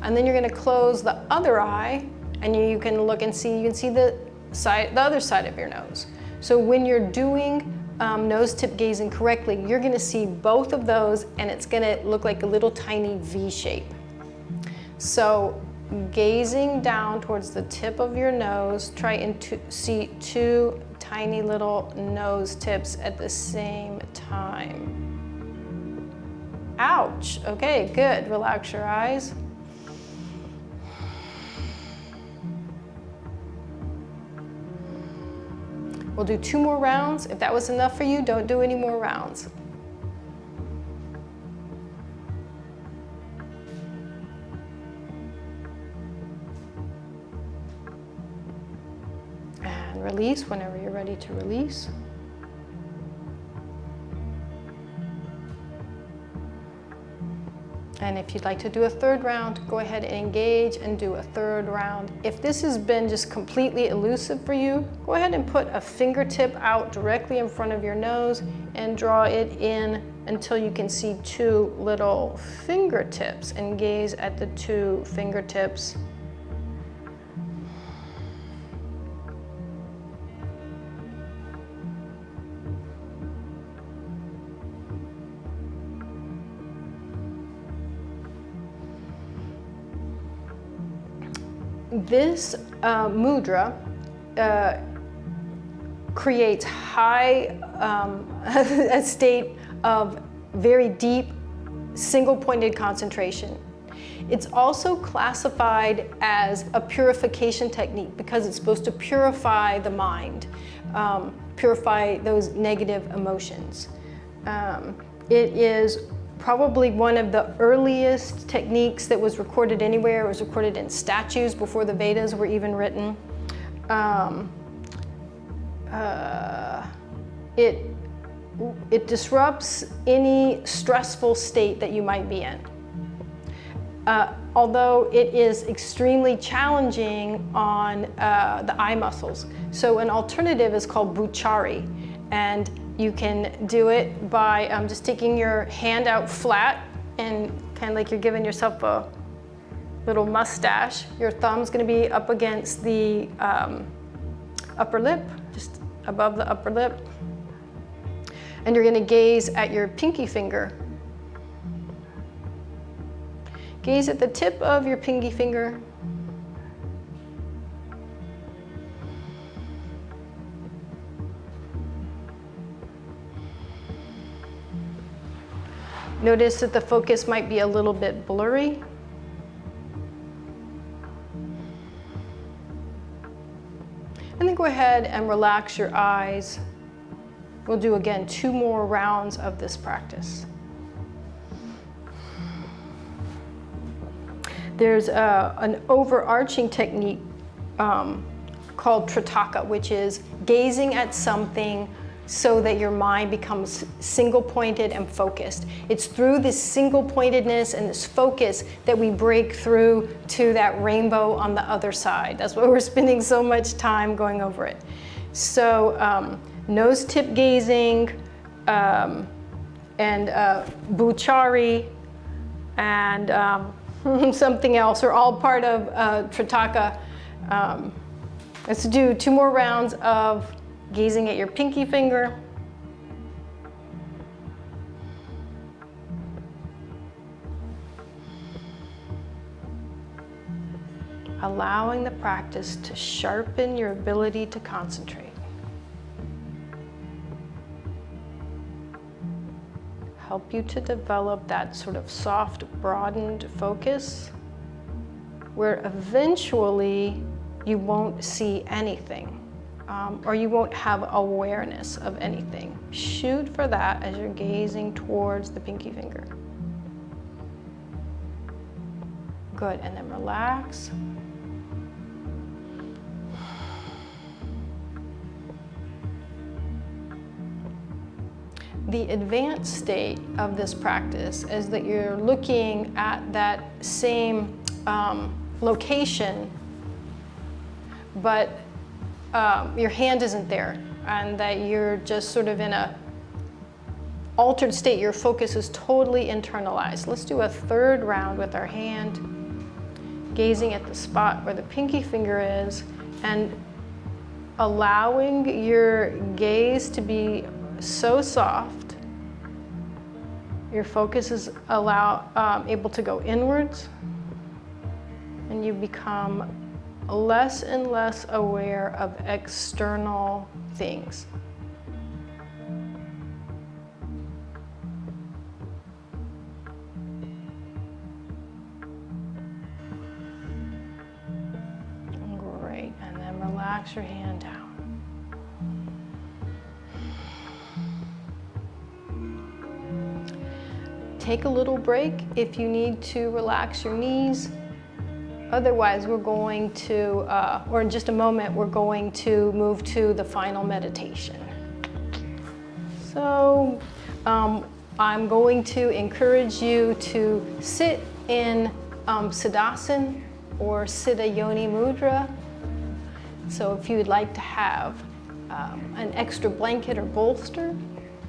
And then you're going to close the other eye, and you can look and see, you can see the other side of your nose. So when you're doing nose tip gazing correctly, you're going to see both of those, and it's going to look like a little tiny V shape. So gazing down towards the tip of your nose, try and see 2 tiny little nose tips at the same time. Ouch. Okay, good. Relax your eyes. We'll do 2 more rounds. If that was enough for you, don't do any more rounds. And release whenever you're ready to release. And if you'd like to do a 3rd round, go ahead and engage and do a 3rd round. If this has been just completely elusive for you, go ahead and put a fingertip out directly in front of your nose and draw it in until you can see 2 little fingertips, and gaze at the 2 fingertips. This mudra creates a state of very deep, single-pointed concentration. It's also classified as a purification technique because it's supposed to purify the mind, purify those negative emotions. It is probably one of the earliest techniques that was recorded anywhere. It was recorded in statues before the Vedas were even written. It disrupts any stressful state that you might be in. Although it is extremely challenging on the eye muscles. So an alternative is called Buchari, and you can do it by just taking your hand out flat and kind of like you're giving yourself a little mustache. Your thumb's going to be up against the upper lip, just above the upper lip. And you're going to gaze at your pinky finger. Gaze at the tip of your pinky finger. Notice that the focus might be a little bit blurry. And then go ahead and relax your eyes. We'll do again 2 more rounds of this practice. There's an overarching technique called Tritaka, which is gazing at something so that your mind becomes single-pointed and focused. It's through this single-pointedness and this focus that we break through to that rainbow on the other side. That's why we're spending so much time going over it. So nose tip gazing and Buchari and something else are all part of Tritaka. Let's do 2 more rounds of gazing at your pinky finger. Allowing the practice to sharpen your ability to concentrate. Help you to develop that sort of soft, broadened focus where eventually you won't see anything. Or you won't have awareness of anything. Shoot for that as you're gazing towards the pinky finger. Good, and then relax. the advanced state of this practice is that you're looking at that same location, but your hand isn't there, and that you're just sort of in a altered state. Your focus is totally internalized. Let's do a third round with our hand, gazing at the spot where the pinky finger is, and allowing your gaze to be so soft. Your focus is able to go inwards, and you become less and less aware of external things. Great, and then relax your hand down. Take a little break if you need to relax your knees. Otherwise, we're going to, or in just a moment, we're going to move to the final meditation. So I'm going to encourage you to sit in Siddhasana or Siddha Yoni Mudra. So if you would like to have an extra blanket or bolster,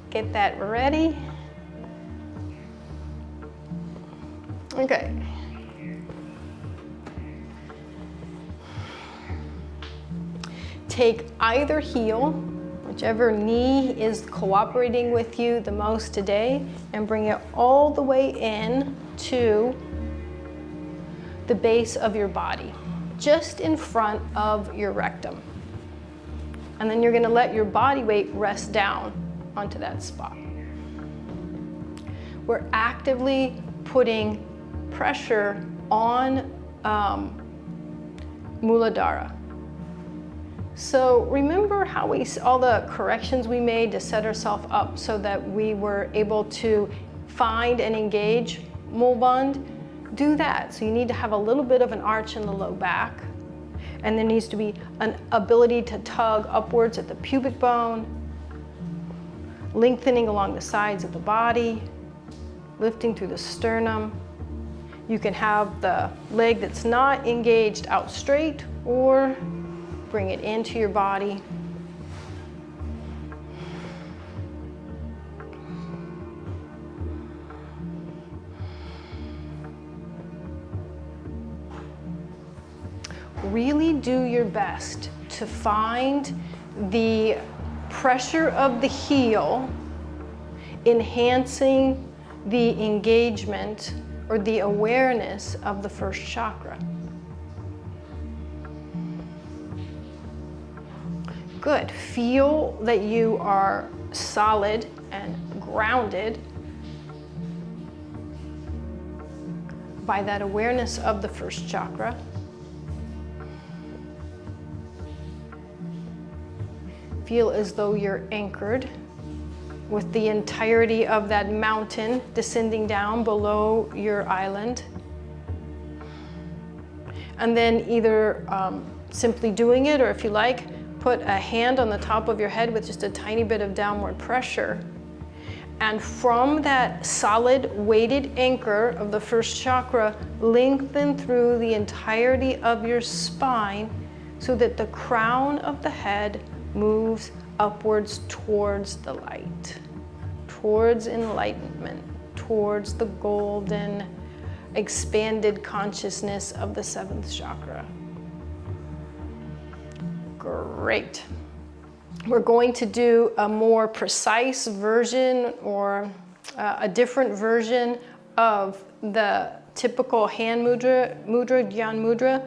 get that ready. Okay. Take either heel, whichever knee is cooperating with you the most today, and bring it all the way in to the base of your body, just in front of your rectum. And then you're going to let your body weight rest down onto that spot. We're actively putting pressure on Mooladhara. So remember how all the corrections we made to set ourselves up so that we were able to find and engage Moolband? Do that. So you need to have a little bit of an arch in the low back, and there needs to be an ability to tug upwards at the pubic bone, lengthening along the sides of the body, lifting through the sternum. You can have the leg that's not engaged out straight, or bring it into your body. Really do your best to find the pressure of the heel enhancing the engagement or the awareness of the first chakra. Good. Feel that you are solid and grounded by that awareness of the first chakra. Feel as though you're anchored with the entirety of that mountain descending down below your island. And then either simply doing it, or if you like, put a hand on the top of your head with just a tiny bit of downward pressure. And from that solid weighted anchor of the first chakra, lengthen through the entirety of your spine so that the crown of the head moves upwards towards the light, towards enlightenment, towards the golden, expanded consciousness of the seventh chakra. Great. We're going to do a more precise version or a different version of the typical hand mudra, Dhyan mudra.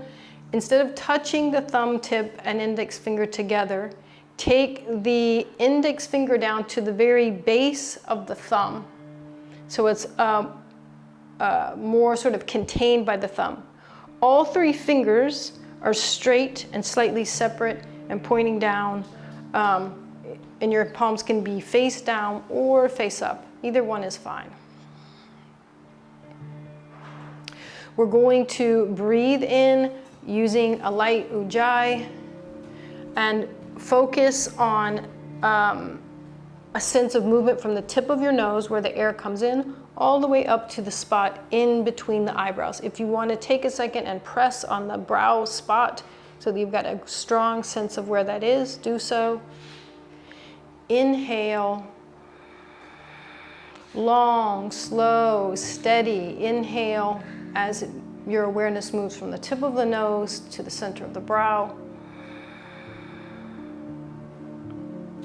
Instead of touching the thumb tip and index finger together, take the index finger down to the very base of the thumb. So it's more sort of contained by the thumb. All three fingers are straight and slightly separate and pointing down, and your palms can be face down or face up. Either one is fine. We're going to breathe in using a light ujjayi and focus on a sense of movement from the tip of your nose where the air comes in all the way up to the spot in between the eyebrows. If you want to take a second and press on the brow spot so that you've got a strong sense of where that is, do so. Inhale. Long, slow, steady inhale as your awareness moves from the tip of the nose to the center of the brow.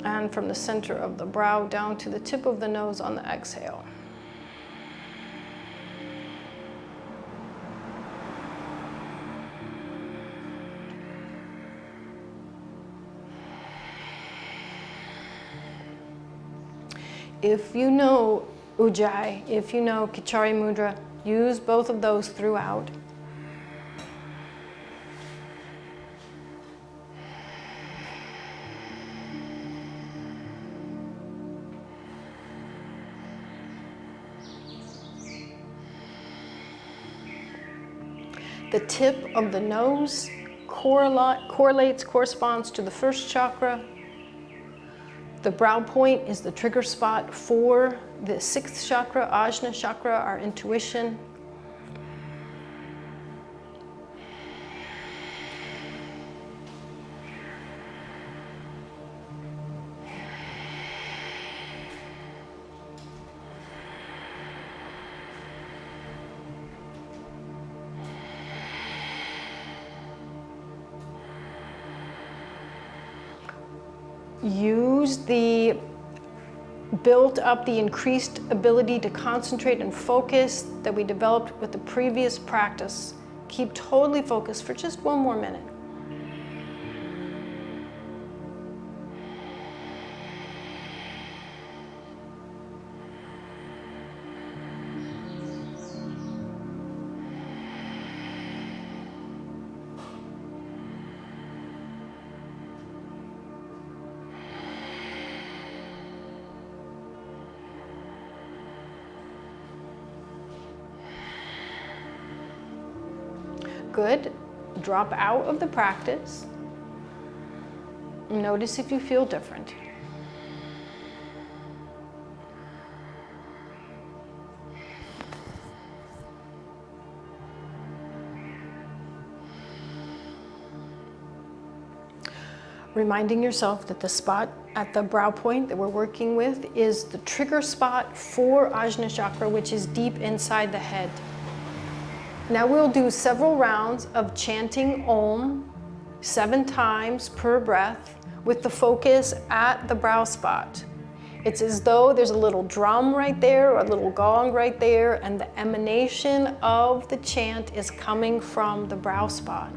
And from the center of the brow down to the tip of the nose on the exhale. If you know Ujjayi, if you know Kichari Mudra, use both of those throughout. The tip of the nose corresponds to the first chakra. The brow point is the trigger spot for the sixth chakra, Ajna chakra, our intuition. Use the increased ability to concentrate and focus that we developed with the previous practice. Keep totally focused for just one more minute. Good. Drop out of the practice. Notice if you feel different. Reminding yourself that the spot at the brow point that we're working with is the trigger spot for Ajna chakra, which is deep inside the head. Now we'll do several rounds of chanting Om 7 times per breath with the focus at the brow spot. It's as though there's a little drum right there or a little gong right there, and the emanation of the chant is coming from the brow spot.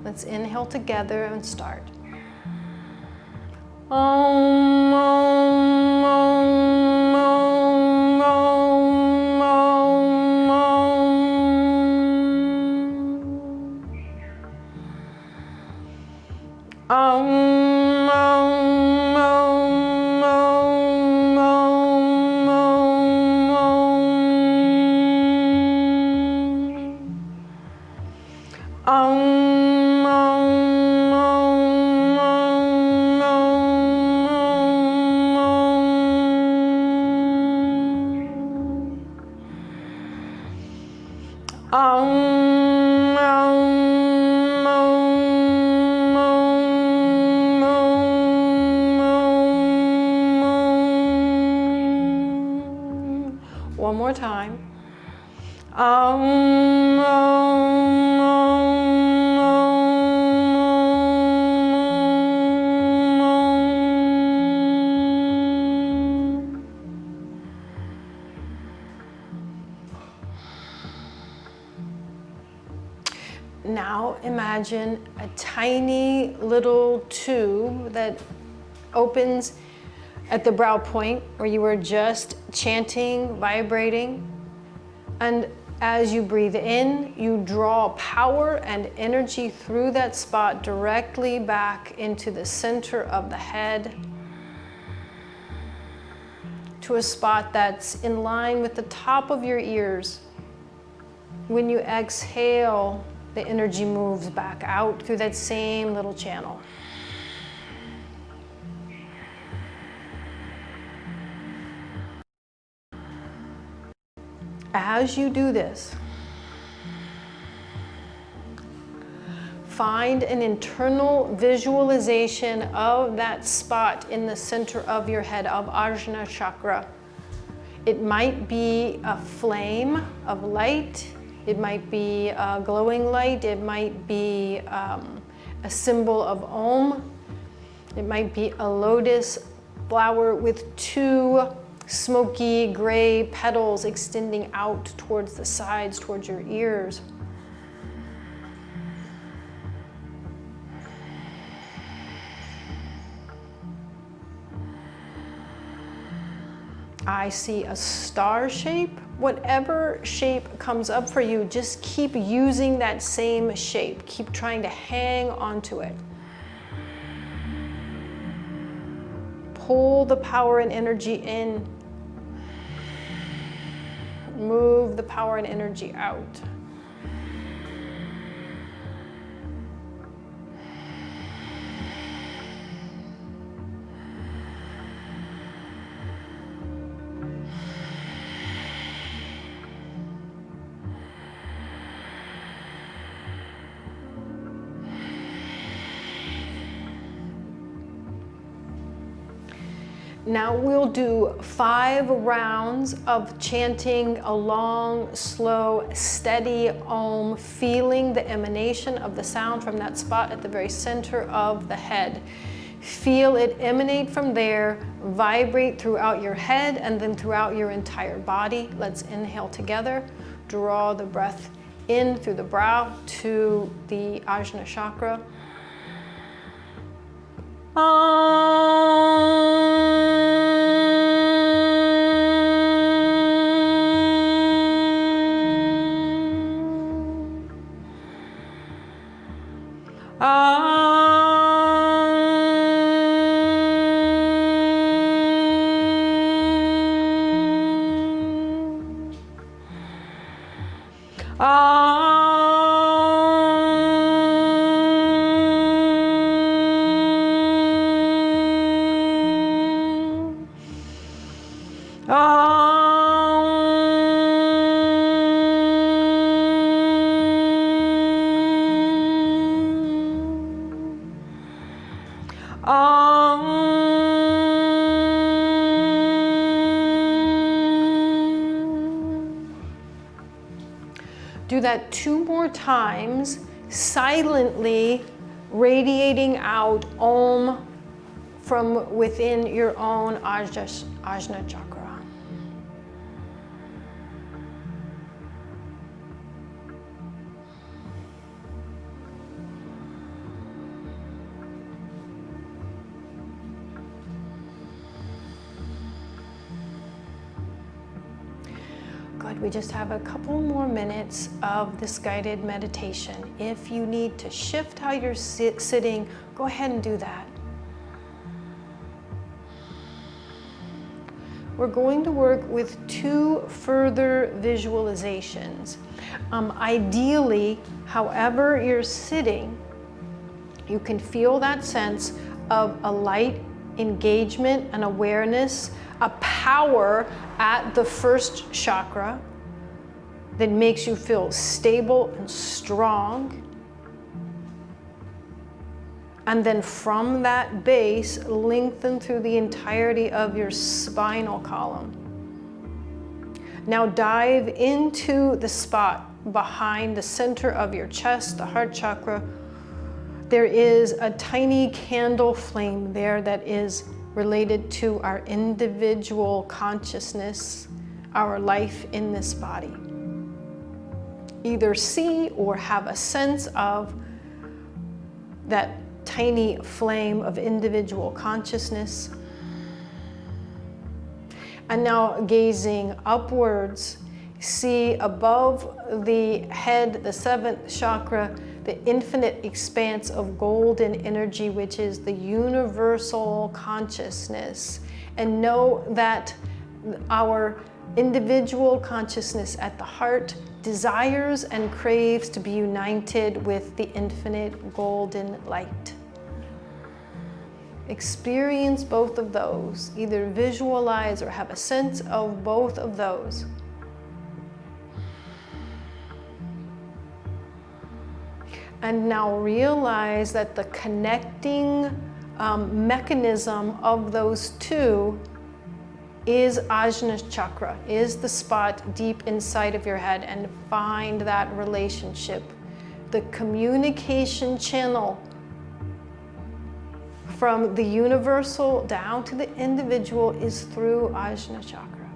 Let's inhale together and start. Om, Om, Om, Om, Om, Om, Om. Om, Om, Om, Om, Om, Om, Om. One more time. Now imagine a tiny little tube that opens at the brow point where you were just chanting, vibrating. And as you breathe in, you draw power and energy through that spot directly back into the center of the head, to a spot that's in line with the top of your ears. When you exhale, the energy moves back out through that same little channel. As you do this, find an internal visualization of that spot in the center of your head, of Ajna chakra. It might be a flame of light. It might be a glowing light. It might be a symbol of Om. It might be a lotus flower with two smoky gray petals extending out towards the sides, towards your ears. I see a star shape. Whatever shape comes up for you, just keep using that same shape. Keep trying to hang onto it. Pull the power and energy in. Move the power and energy out. Now we'll do 5 rounds of chanting a long, slow, steady Om, feeling the emanation of the sound from that spot at the very center of the head. Feel it emanate from there, vibrate throughout your head and then throughout your entire body. Let's inhale together. Draw the breath in through the brow to the Ajna chakra. Do that 2 more times, silently radiating out Om from within your own Ajna chakra. Good, we just have a couple more minutes of this guided meditation. If you need to shift how you're sitting, go ahead and do that. We're going to work with 2 further visualizations. Ideally, however you're sitting, you can feel that sense of a light engagement and awareness, a power at the first chakra that makes you feel stable and strong. And then from that base, lengthen through the entirety of your spinal column. Now dive into the spot behind the center of your chest, the heart chakra. There is a tiny candle flame there that is related to our individual consciousness, our life in this body. Either see or have a sense of that tiny flame of individual consciousness. And now gazing upwards, see above the head, the 7th chakra, the infinite expanse of golden energy, which is the universal consciousness. And know that our individual consciousness at the heart desires and craves to be united with the infinite golden light. Experience both of those, either visualize or have a sense of both of those. And now realize that the connecting mechanism of those two is Ajna chakra, is the spot deep inside of your head, and find that relationship. The communication channel from the universal down to the individual is through Ajna chakra.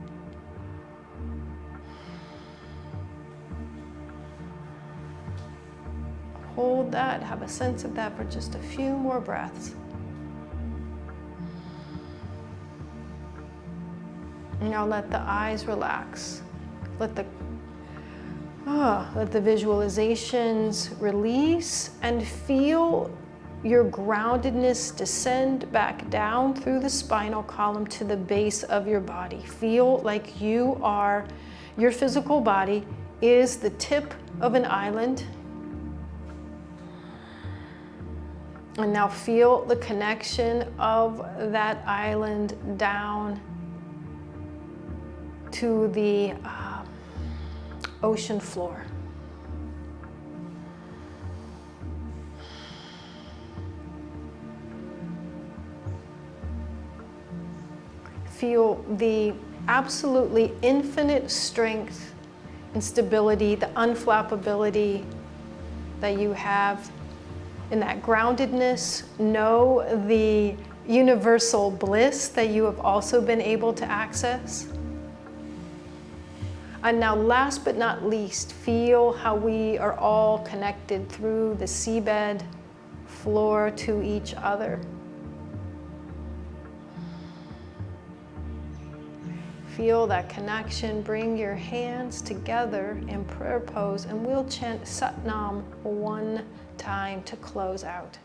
Hold that, have a sense of that for just a few more breaths. Now let the eyes relax. Let the visualizations release, and feel your groundedness descend back down through the spinal column to the base of your body. Feel like your physical body is the tip of an island. And now feel the connection of that island down to the ocean floor. Feel the absolutely infinite strength and stability, the unflappability that you have in that groundedness. Know the universal bliss that you have also been able to access. And now, last but not least, feel how we are all connected through the seabed floor to each other. Feel that connection. Bring your hands together in prayer pose, and we'll chant Satnam one time to close out.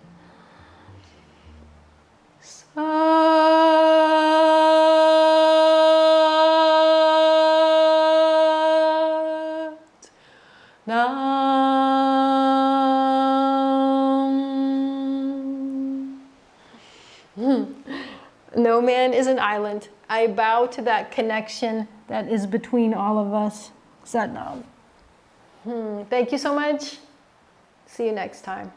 No man is an island. I bow to that connection that is between all of us. Satnam. Thank you so much. See you next time.